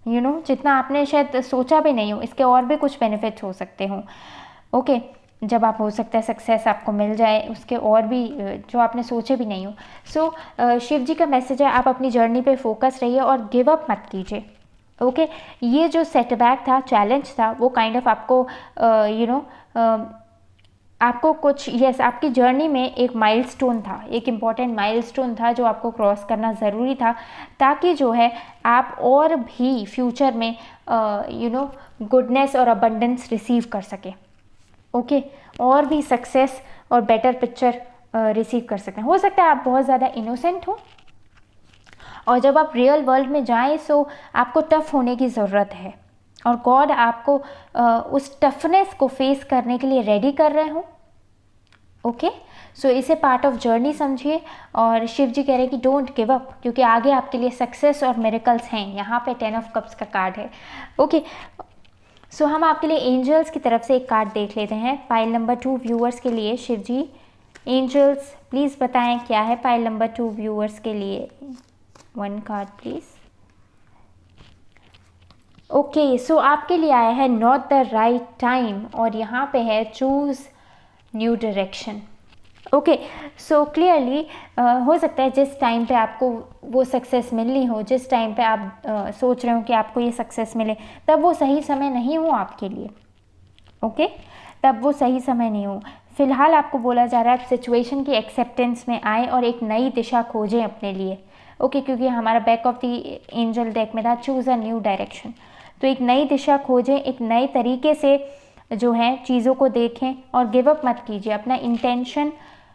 A: जितना आपने शायद सोचा भी नहीं हो, इसके और भी कुछ बेनिफिट्स हो सकते हो। ओके, जब आप हो सकता है सक्सेस आपको मिल जाए, उसके और भी जो आपने सोचे भी नहीं हो। सो शिव जी का मैसेज है, आप अपनी जर्नी पे फोकस रहिए और गिव अप मत कीजिए। ओके, ये जो सेटबैक था, चैलेंज था, वो काइंड ऑफ आपको आपको कुछ आपकी जर्नी में एक माइलस्टोन था, एक इम्पॉर्टेंट माइलस्टोन था जो आपको क्रॉस करना ज़रूरी था, ताकि जो है आप और भी फ्यूचर में गुडनेस और अबंडेंस रिसीव कर सके। ओके, और भी सक्सेस और बेटर पिक्चर रिसीव कर सकते हैं। हो सकता है आप बहुत ज़्यादा इनोसेंट हो, और जब आप रियल वर्ल्ड में जाएं सो आपको टफ होने की ज़रूरत है, और गॉड आपको उस टफनेस को फेस करने के लिए रेडी कर रहे हो। ओके, सो इसे पार्ट ऑफ जर्नी समझिए, और शिव जी कह रहे हैं कि डोंट गिव अप, क्योंकि आगे आपके लिए सक्सेस और मिरेकल्स हैं। यहाँ पे 10 ऑफ कप्स का कार्ड है। ओके, सो हम आपके लिए एंजल्स की तरफ से एक कार्ड देख लेते हैं। पाइल नंबर 2 व्यूअर्स के लिए शिव जी, एंजल्स प्लीज़ बताएं क्या है पाइल नंबर 2 व्यूअर्स के लिए। 1 कार्ड प्लीज़। ओके, सो आपके लिए आया है नॉट द राइट टाइम, और यहाँ पे है choose new direction. Okay, so clearly हो सकता है जिस टाइम पे आपको वो सक्सेस मिलनी हो, जिस टाइम पे आप सोच रहे हो कि आपको ये सक्सेस मिले, तब वो सही समय नहीं हो आपके लिए। ओके, तब वो सही समय नहीं हो। फिलहाल आपको बोला जा रहा है आप सिचुएशन की एक्सेप्टेंस में आए और एक नई दिशा खोजें अपने लिए। ओके, क्योंकि हमारा back of the angel deck में था चूज़ अ न्यू डायरेक्शन, तो एक नई दिशा खोजें, एक नए तरीके से जो है चीज़ों को देखें, और गिव अप मत कीजिए। अपना इंटेंशन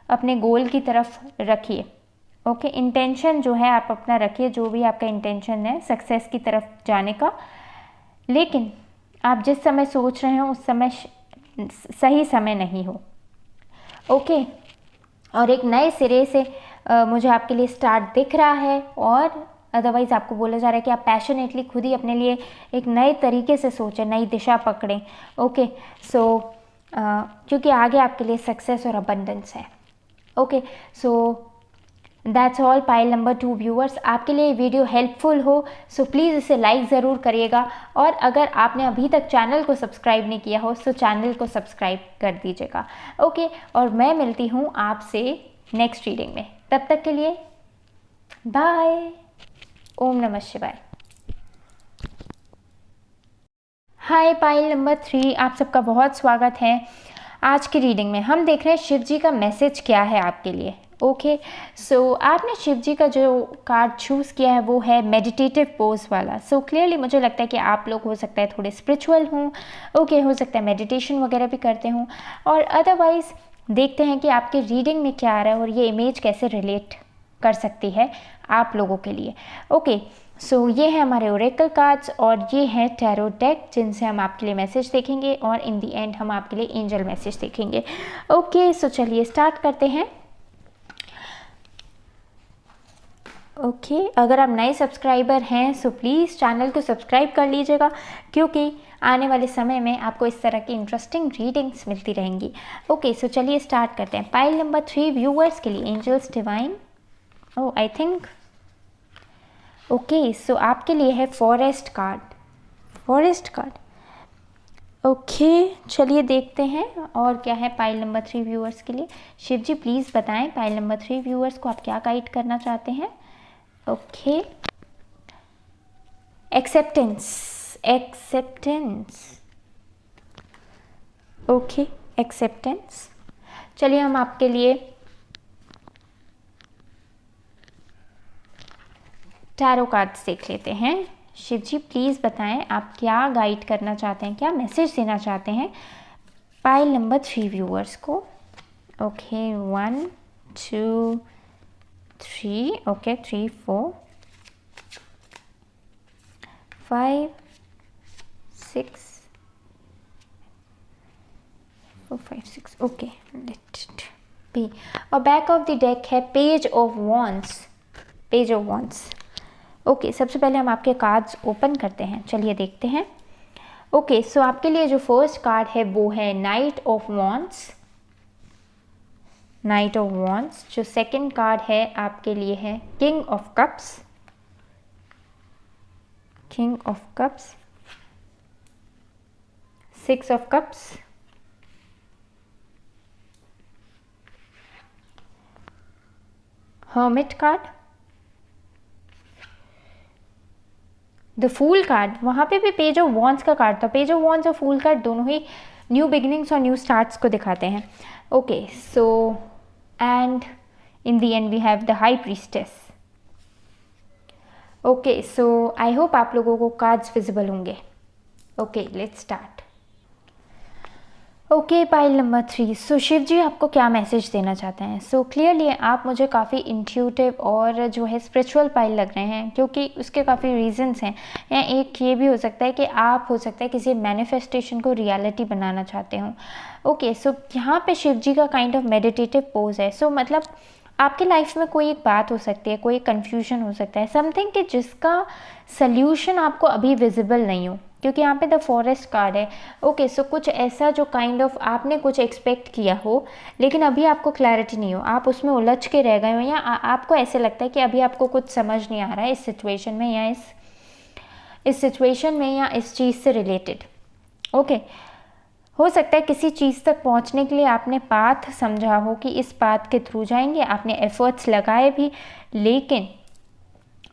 A: अपने गोल की तरफ रखिए। ओके, इंटेंशन जो है आप अपना रखिए, जो भी आपका इंटेंशन है सक्सेस की तरफ जाने का, लेकिन आप जिस समय सोच रहे हो उस समय सही समय नहीं हो। ओके, और एक नए सिरे से मुझे आपके लिए स्टार्ट दिख रहा है, और अदरवाइज़ आपको बोला जा रहा है कि आप पैशनेटली खुद ही अपने लिए एक नए तरीके से सोचें, नई दिशा पकड़ें। ओके, सो क्योंकि आगे आपके लिए सक्सेस और अबंडेंस है। Okay, so that's all pile number 2 viewers. आपके लिए वीडियो हेल्पफुल हो सो प्लीज़ इसे लाइक ज़रूर करिएगा, और अगर आपने अभी तक चैनल को सब्सक्राइब नहीं किया हो तो चैनल को सब्सक्राइब कर दीजिएगा। ओके, और मैं मिलती हूँ आपसे नेक्स्ट रीडिंग में, तब तक के लिए बाय। ओम नमः शिवाय। हाय पाइल नंबर 3, आप सबका बहुत स्वागत है। आज की रीडिंग में हम देख रहे हैं शिव जी का मैसेज क्या है आपके लिए। ओके, सो आपने शिव जी का जो कार्ड चूज़ किया है वो है मेडिटेटिव पोज वाला। सो क्लियरली मुझे लगता है कि आप लोग हो सकता है थोड़े स्पिरिचुअल हों। ओके, हो सकता है मेडिटेशन वगैरह भी करते हों, और अदरवाइज़ देखते हैं कि आपके रीडिंग में क्या आ रहा है और ये इमेज कैसे रिलेट कर सकती है आप लोगों के लिए। ओके, सो ये है हमारे ओरेकल कार्ड्स, और ये है टैरो डेक जिनसे हम आपके लिए मैसेज देखेंगे, और इन दी एंड हम आपके लिए एंजल मैसेज देखेंगे। ओके, सो चलिए स्टार्ट करते हैं। ओके, अगर आप नए सब्सक्राइबर हैं सो प्लीज़ चैनल को सब्सक्राइब कर लीजिएगा, क्योंकि आने वाले समय में आपको इस तरह की इंटरेस्टिंग रीडिंग्स मिलती रहेंगी। ओके, सो चलिए स्टार्ट करते हैं। पाइल नंबर 3 व्यूअर्स के लिए angels divine, I think okay, so आपके लिए है forest card. Forest card, okay, चलिए देखते हैं और क्या है पाइल नंबर 3 व्यूअर्स के लिए। शिव जी प्लीज़ बताएं पाइल नंबर 3 व्यूअर्स को आप क्या गाइड करना चाहते हैं। Okay, acceptance, acceptance, okay, acceptance. चलिए हम आपके लिए टैरो कार्ड्स देख लेते हैं। शिव जी प्लीज़ बताएं आप क्या गाइड करना चाहते हैं, क्या मैसेज देना चाहते हैं पाइल नंबर 3 व्यूअर्स को। Okay, 1 2 3, okay, 3 4 5 6 4 5 6, okay, let it be. और बैक ऑफ द डेक है page of wands, page of wands. Okay, सबसे पहले हम आपके कार्ड्स ओपन करते हैं, चलिए देखते हैं। ओके, सो आपके लिए जो फर्स्ट कार्ड है वो है knight of wands, knight of wands. जो सेकंड कार्ड है आपके लिए है king of cups, king of cups, 6 of cups, hermit card, the fool card, वहाँ पे भी पेज ऑफ वॉन्ड्स का कार्ड था। पेज ऑफ वॉन्ड्स और फूल कार्ड दोनों ही न्यू बिगिनिंग्स और न्यू स्टार्ट्स को दिखाते हैं। Okay, so and in the end we have the high priestess. Okay, so I hope आप लोगों को कार्ड्स विजिबल होंगे। Okay, let's start. Okay, pile number 3। सो शिव जी आपको क्या मैसेज देना चाहते हैं? सो क्लियरली आप मुझे काफ़ी इंट्यूटिव और जो है स्पिरिचुअल पाइल लग रहे हैं, क्योंकि उसके काफ़ी रीजंस हैं। या एक ये भी हो सकता है कि आप हो सकता है किसी मैनिफेस्टेशन को रियलिटी बनाना चाहते हो। ओके, सो यहाँ पे शिव जी का काइंड ऑफ मेडिटेटिव पोज है। सो मतलब आपकी लाइफ में कोई एक बात हो सकती है, कोई कन्फ्यूजन हो सकता है, समथिंग कि जिसका सल्यूशन आपको अभी विजिबल नहीं हो, क्योंकि यहाँ पे द फॉरेस्ट कार्ड है। ओके, सो कुछ ऐसा जो काइंड ऑफ आपने कुछ एक्सपेक्ट किया हो लेकिन अभी आपको क्लैरिटी नहीं हो, आप उसमें उलझ के रह गए हो, या आपको ऐसे लगता है कि अभी आपको कुछ समझ नहीं आ रहा है इस सिचुएशन में, या इस सिचुएशन में, या इस चीज़ से रिलेटेड। ओके, हो सकता है किसी चीज़ तक पहुंचने के लिए आपने पाथ समझा हो कि इस पाथ के थ्रू जाएंगे, आपने एफर्ट्स लगाए भी, लेकिन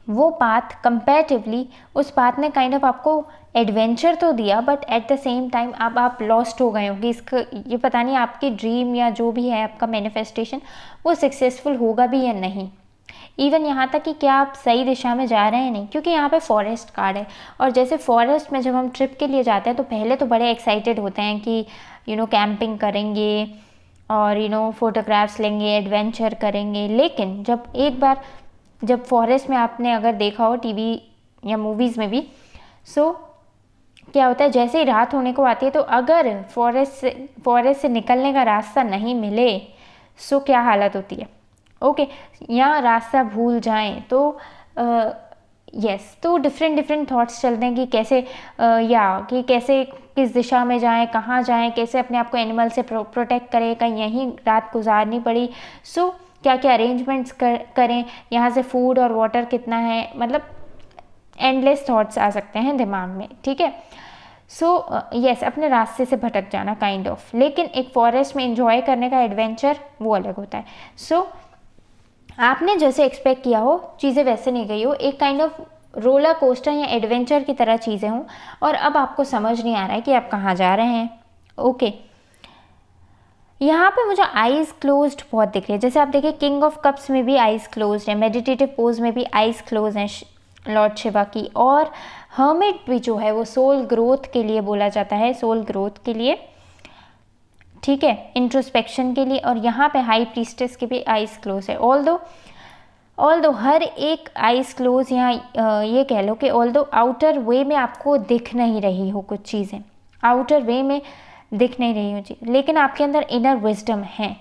A: वो पाथ कंपैरेटिवली उस पाथ ने काइंड ऑफ आपको एडवेंचर तो दिया, but at the same time अब आप लॉस्ट हो गए हो कि इसका ये पता नहीं आपकी ड्रीम या जो भी है आपका मैनिफेस्टेशन वो सक्सेसफुल होगा भी या नहीं। इवन यहाँ तक कि क्या आप सही दिशा में जा रहे हैं नहीं, क्योंकि यहाँ पे फॉरेस्ट कार्ड है। और जैसे फॉरेस्ट में जब हम ट्रिप के लिए जाते हैं तो पहले तो बड़े एक्साइटेड होते हैं कि कैंपिंग करेंगे और फोटोग्राफ्स लेंगे, एडवेंचर करेंगे, लेकिन जब फॉरेस्ट में आपने अगर देखा हो टीवी या मूवीज़ में भी, सो क्या होता है जैसे ही रात होने को आती है तो अगर फॉरेस्ट से निकलने का रास्ता नहीं मिले सो क्या हालत होती है। ओके, या रास्ता भूल जाएं तो यस, तो डिफरेंट थॉट्स चलते हैं कि कैसे कैसे किस दिशा में जाएं, कहाँ जाएं, कैसे अपने आप को एनिमल से प्रोटेक्ट करें, कहीं यहीं रात गुजारनी पड़ी, सो क्या क्या अरेंजमेंट्स करें, यहाँ से फूड और वाटर कितना है, मतलब एंडलेस थॉट्स आ सकते हैं दिमाग में। ठीक है, सो यस, अपने रास्ते से भटक जाना काइंड ऑफ, लेकिन एक फॉरेस्ट में एंजॉय करने का एडवेंचर वो अलग होता है। सो आपने जैसे एक्सपेक्ट किया हो चीज़ें वैसे नहीं गई हो, एक काइंड ऑफ रोलर कोस्टर या एडवेंचर की तरह चीज़ें हों, और अब आपको समझ नहीं आ रहा है कि आप कहाँ जा रहे हैं। ओके, यहाँ पे मुझे आईज क्लोज्ड बहुत दिख रही है। जैसे आप देखिए किंग ऑफ कप्स में भी आईज क्लोज्ड है, मेडिटेटिव पोज में भी आईज क्लोज हैं लॉर्ड शिवा की, और हर्मिट भी जो है वो सोल ग्रोथ के लिए बोला जाता है, सोल ग्रोथ के लिए, ठीक है, इंट्रोस्पेक्शन के लिए। और यहाँ पे हाई प्रीस्टेस के भी आईज क्लोज है। ऑल्दो हर एक आईज क्लोज, यहाँ ये कह लो कि ऑल्दो आउटर वे में आपको दिख नहीं रही हो कुछ चीज़ें, आउटर वे में दिख नहीं रही हो चीज़, लेकिन आपके अंदर इनर विजडम है।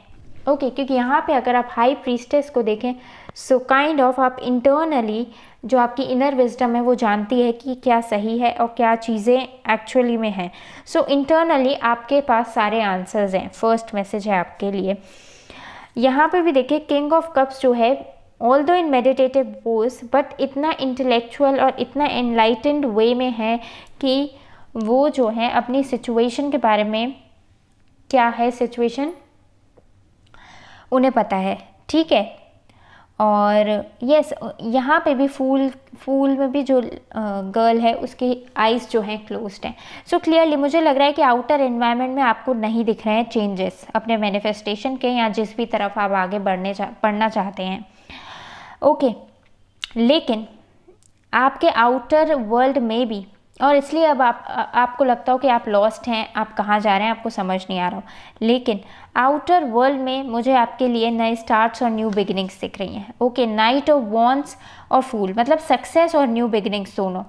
A: ओके, क्योंकि यहाँ पे अगर आप हाई प्रीस्टेस को देखें सो काइंड ऑफ आप इंटरनली जो आपकी इनर विजडम है वो जानती है कि क्या सही है और क्या चीज़ें एक्चुअली में हैं। सो इंटरनली आपके पास सारे आंसर्स हैं। फर्स्ट मैसेज है आपके लिए। यहाँ पे भी देखिए किंग ऑफ कप्स जो है although in meditative pose, but इतना इंटेलेक्चुअल और इतना एनलाइटेंड वे में है कि वो जो है अपनी सिचुएशन के बारे में, क्या है सिचुएशन उन्हें पता है। ठीक है, और यस यहाँ पे भी फूल में भी जो गर्ल है उसकी आइज़ जो हैं क्लोज्ड हैं। सो क्लियरली मुझे लग रहा है कि आउटर एनवायरनमेंट में आपको नहीं दिख रहे हैं चेंजेस अपने मैनिफेस्टेशन के, या जिस भी तरफ आप आगे बढ़ना चाहते हैं। ओके, लेकिन आपके आउटर वर्ल्ड में भी, और इसलिए अब आपको लगता हो कि आप लॉस्ट हैं, आप कहाँ जा रहे हैं आपको समझ नहीं आ रहा हो, लेकिन आउटर वर्ल्ड में मुझे आपके लिए नए स्टार्ट्स और न्यू बिगिनिंग्स दिख रही हैं। ओके, नाइट ऑफ वॉन्ड्स और फूल, मतलब सक्सेस और न्यू बिगिनिंग्स दोनों,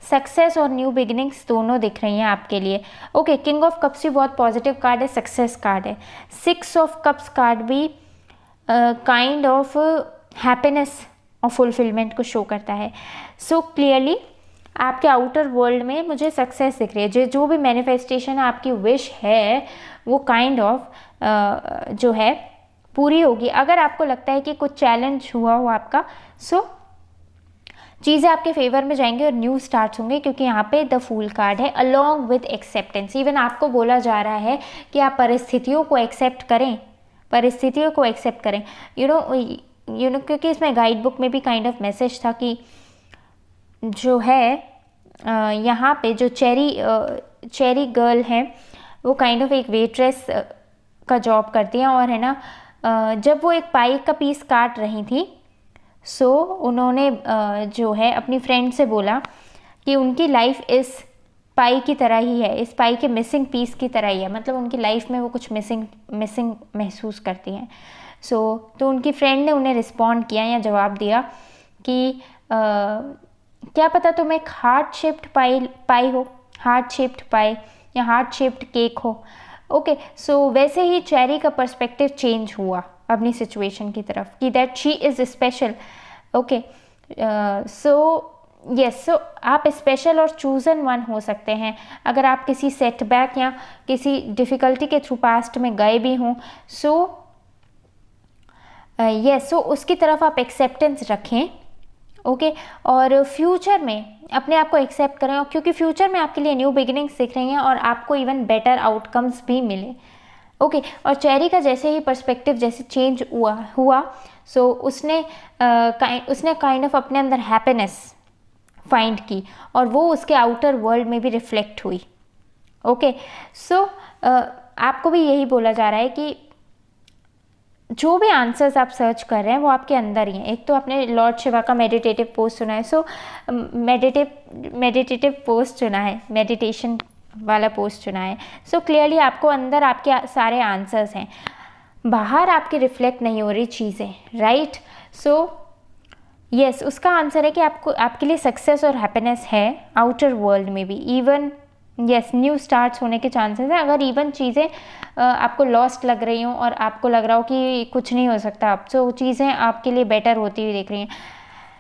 A: सक्सेस और न्यू बिगिनिंग्स दोनों दिख रही हैं आपके लिए। ओके, किंग ऑफ कप्स भी बहुत पॉजिटिव कार्ड है, सक्सेस कार्ड है। 6 ऑफ कप्स कार्ड भी काइंड ऑफ हैप्पीनेस और फुलफिलमेंट को शो करता है। सो क्लियरली आपके आउटर वर्ल्ड में मुझे सक्सेस दिख रही है। जो भी मैनिफेस्टेशन आपकी विश है वो काइंड ऑफ जो है पूरी होगी। अगर आपको लगता है कि कुछ चैलेंज हुआ हो आपका, सो चीज़ें आपके फेवर में जाएंगी और न्यू स्टार्ट होंगे, क्योंकि यहाँ पे द फूल कार्ड है अलोंग विद एक्सेप्टेंस। इवन आपको बोला जा रहा है कि आप परिस्थितियों को एक्सेप्ट करें, परिस्थितियों को एक्सेप्ट करें। यू नो क्योंकि इसमें गाइड बुक में भी काइंड ऑफ मैसेज था कि जो है यहाँ पे जो चेरी गर्ल है वो काइंड ऑफ एक वेट्रेस का जॉब करती हैं, और है ना जब वो एक पाई का पीस काट रही थी, सो उन्होंने जो है अपनी फ्रेंड से बोला कि उनकी लाइफ इस पाई की तरह ही है, इस पाई के मिसिंग पीस की तरह ही है, मतलब उनकी लाइफ में वो कुछ मिसिंग महसूस करती हैं। तो उनकी फ्रेंड ने उन्हें रिस्पॉन्ड किया या जवाब दिया कि क्या पता तुम एक हार्ट शेप्ड पाई हो, हार्ट शेप्ड पाई या हार्ट शेप्ड केक हो। ओके, सो वैसे ही चेरी का पर्सपेक्टिव चेंज हुआ अपनी सिचुएशन की तरफ कि that she is special. Okay, so आप स्पेशल और चूजन वन हो सकते हैं अगर आप किसी सेटबैक या किसी डिफ़िकल्टी के थ्रू पास्ट में गए भी हों। सो उसकी तरफ आप एक्सेप्टेंस रखें। ओके, और फ्यूचर में अपने आप को एक्सेप्ट करें, और क्योंकि फ्यूचर में आपके लिए न्यू बिगिनिंग्स दिख रही हैं और आपको इवन बेटर आउटकम्स भी मिले। ओके, और चेरी का जैसे ही पर्सपेक्टिव जैसे चेंज हुआ सो उसने काइंड ऑफ अपने अंदर हैप्पीनेस फाइंड की, और वो उसके आउटर वर्ल्ड में भी रिफ्लेक्ट हुई। ओके, सो आपको भी यही बोला जा रहा है कि जो भी आंसर्स आप सर्च कर रहे हैं वो आपके अंदर ही हैं। एक तो आपने लॉर्ड शिवा का मेडिटेटिव पोस्ट सुना है, सो मेडिटेटिव पोस्ट सुना है, मेडिटेशन वाला पोस्ट चुना है। सो क्लियरली आपको अंदर आपके सारे आंसर्स हैं, बाहर आपके रिफ्लेक्ट नहीं हो रही चीज़ें, राइट। सो यस, उसका आंसर है कि आपके लिए सक्सेस और हैप्पीनेस है आउटर वर्ल्ड में भी। इवन यस, न्यू स्टार्ट्स होने के चांसेस हैं। अगर इवन चीज़ें आपको लॉस्ट लग रही हों और आपको लग रहा हो कि कुछ नहीं हो सकता अब, तो चीज़ें आपके लिए बेटर होती हुई दिख रही हैं।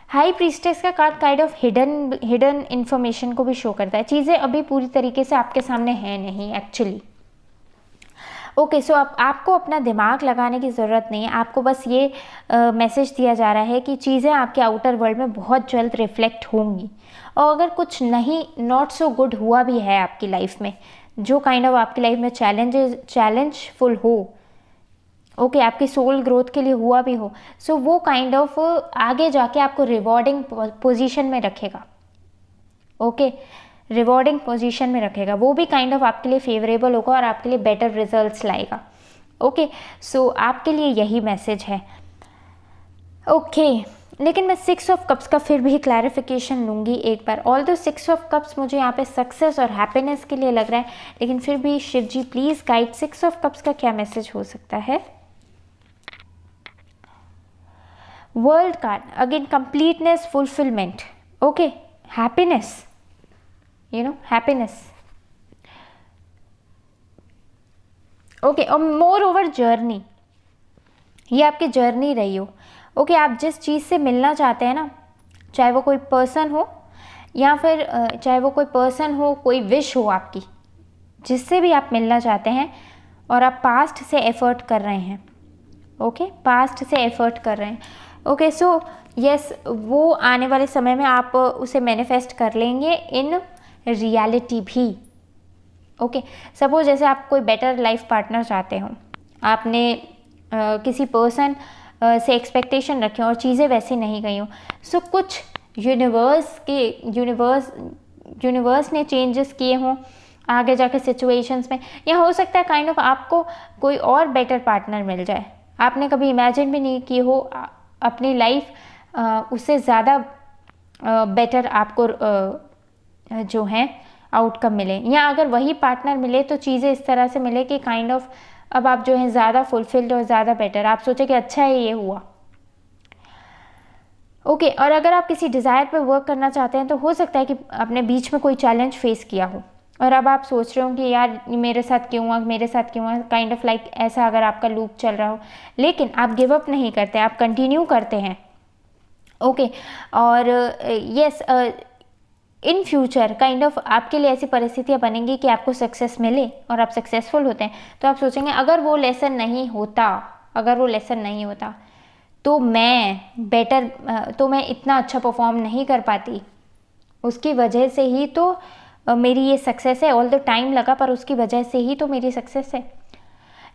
A: हाई प्रीस्टेस का card kind of hidden information को भी शो करता है। चीज़ें अभी पूरी तरीके से आपके सामने हैं नहीं एक्चुअली। ओके, सो आपको अपना दिमाग लगाने की ज़रूरत नहीं है, आपको बस ये मैसेज दिया जा रहा है कि चीज़ें आपके आउटर वर्ल्ड में बहुत जल्द रिफ्लेक्ट होंगी। और अगर कुछ नहीं नॉट सो गुड हुआ भी है आपकी लाइफ में, जो काइंड ऑफ आपकी लाइफ में चैलेंजफुल हो, ओके, आपकी सोल ग्रोथ के लिए हुआ भी हो, सो वो काइंड ऑफ आगे जाके आपको रिवॉर्डिंग पोजीशन में रखेगा। ओके, रिवॉर्डिंग पोजीशन में रखेगा, वो भी काइंड ऑफ आपके लिए फेवरेबल होगा और आपके लिए बेटर रिजल्ट्स लाएगा। ओके, सो आपके लिए यही मैसेज है। ओके, लेकिन मैं 6 ऑफ कप्स का फिर भी क्लैरिफिकेशन लूँगी एक बार। ऑल्दो 6 ऑफ कप्स मुझे यहाँ पे सक्सेस और हैप्पीनेस के लिए लग रहा है, लेकिन फिर भी Shiv ji please guide 6 of cups का क्या मैसेज हो सकता है। World card again, completeness, fulfilment, okay, happiness, happiness, okay, और मोर ओवर जर्नी, ये आपकी जर्नी रही हो। ओके, आप जिस चीज़ से मिलना चाहते हैं ना, चाहे वो कोई पर्सन हो या फिर कोई विश हो आपकी, जिससे भी आप मिलना चाहते हैं और आप पास्ट से एफर्ट कर रहे हैं। ओके, पास्ट से एफर्ट कर रहे हैं। ओके, सो यस, वो आने वाले समय में आप उसे मैनिफेस्ट कर लेंगे इन रियलिटी भी। ओके, सपोज जैसे आप कोई बेटर लाइफ पार्टनर चाहते हो, आपने किसी पर्सन से एक्सपेक्टेशन रखे और चीज़ें वैसी नहीं गई हो, सो कुछ यूनिवर्स ने चेंजेस किए हों आगे जाके सिचुएशंस में, या हो सकता है काइंड ऑफ आपको कोई और बेटर पार्टनर मिल जाए। आपने कभी इमेजिन भी नहीं की हो अपनी लाइफ उससे ज़्यादा बेटर आपको जो है आउटकम मिले, या अगर वही पार्टनर मिले तो चीज़ें इस तरह से मिले कि काइंड ऑफ अब आप जो है ज़्यादा फुलफिल्ड और ज़्यादा बेटर, आप सोचे कि अच्छा है ये हुआ। ओके, और अगर आप किसी डिज़ायर पे वर्क करना चाहते हैं तो हो सकता है कि अपने बीच में कोई चैलेंज फेस किया हो और अब आप सोच रहे हो कि यार मेरे साथ क्यों हुआ, काइंड ऑफ लाइक ऐसा अगर आपका लूप चल रहा हो, लेकिन आप गिव अप नहीं करते, आप कंटिन्यू करते हैं। ओके, और yes, in future kind of आपके लिए ऐसी परिस्थितियाँ बनेंगी कि आपको सक्सेस मिले और आप सक्सेसफुल होते हैं, तो आप सोचेंगे अगर वो लेसन नहीं होता तो मैं इतना अच्छा परफॉर्म नहीं कर पाती। उसकी वजह से ही तो मेरी ये सक्सेस है। ऑल द टाइम लगा, पर उसकी वजह से ही तो मेरी सक्सेस है।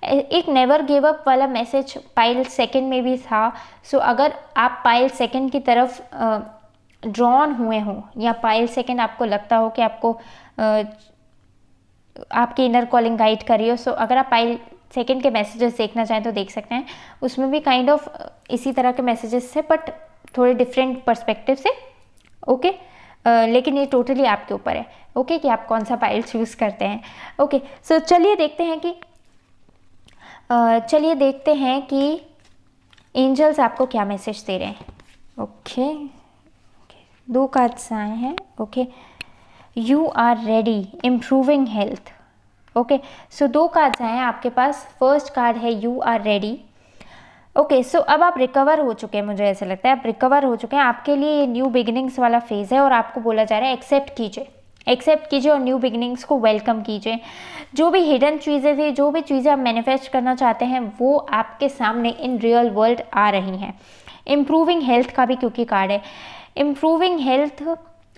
A: एक नेवर गिव अप वाला मैसेज पायल सेकंड में भी था। सो अगर आप पायल सेकंड की तरफ ड्रॉन हुए हो, या पायल सेकंड आपको लगता हो कि आपको आपकी इनर कॉलिंग गाइड कर रही हो, सो अगर आप पायल सेकंड के मैसेजेस देखना चाहें तो देख सकते हैं। उसमें भी काइंड ऑफ इसी तरह के मैसेजेस थे, बट थोड़े डिफरेंट पर्सपेक्टिव से। ओके, लेकिन ये टोटली आपके ऊपर है, ओके, कि आप कौन सा पायल चूज़ करते हैं। ओके, सो चलिए देखते हैं कि एंजल्स आपको क्या मैसेज दे रहे हैं। ओके, 2 कार्ड्स आए हैं। Okay, you are ready, improving health. Okay, so 2 cards आए हैं आपके पास। फर्स्ट कार्ड है you are ready. Okay, so अब आप रिकवर हो चुके हैं, मुझे ऐसा लगता है आप रिकवर हो चुके हैं। आपके लिए ये न्यू बिगिनिंग्स वाला फेज़ है, और आपको बोला जा रहा है एक्सेप्ट कीजिए और न्यू बिगिनिंग्स को वेलकम कीजिए। जो भी हिडन चीज़ें थी, जो भी चीज़ें आप मैनिफेस्ट करना चाहते हैं, वो आपके सामने इन रियल वर्ल्ड आ रही हैं। इम्प्रूविंग हेल्थ का भी क्योंकि कार्ड है, इम्प्रूविंग हेल्थ,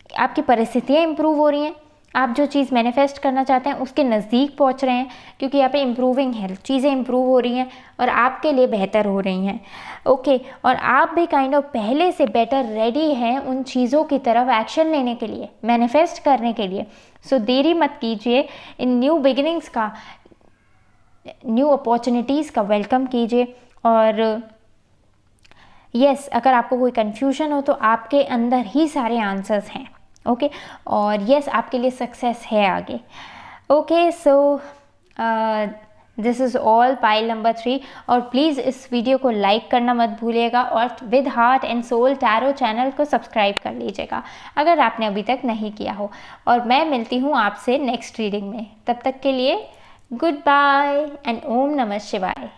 A: आपकी परिस्थितियाँ इम्प्रूव हो रही हैं। आप जो चीज़ मैनिफेस्ट करना चाहते हैं उसके नज़दीक पहुंच रहे हैं, क्योंकि यहाँ पे इम्प्रूविंग हेल्थ, चीज़ें इम्प्रूव हो रही हैं और आपके लिए बेहतर हो रही हैं। ओके, और आप भी काइंड ऑफ पहले से बेटर रेडी हैं उन चीज़ों की तरफ एक्शन लेने के लिए, मैनिफेस्ट करने के लिए। सो देरी मत कीजिए, इन न्यू बिगिनिंग्स का, न्यू अपॉर्चुनिटीज़ का वेलकम कीजिए। और यस, अगर आपको कोई कन्फ्यूजन हो तो आपके अंदर ही सारे आंसर्स हैं। ओके, और यस, आपके लिए सक्सेस है आगे। Okay, so this is all pile number 3। और प्लीज़ इस वीडियो को लाइक करना मत भूलिएगा, और with heart and soul tarot channel को सब्सक्राइब कर लीजिएगा अगर आपने अभी तक नहीं किया हो। और मैं मिलती हूँ आपसे नेक्स्ट रीडिंग में। तब तक के लिए गुड बाय एंड ओम नमः शिवाय।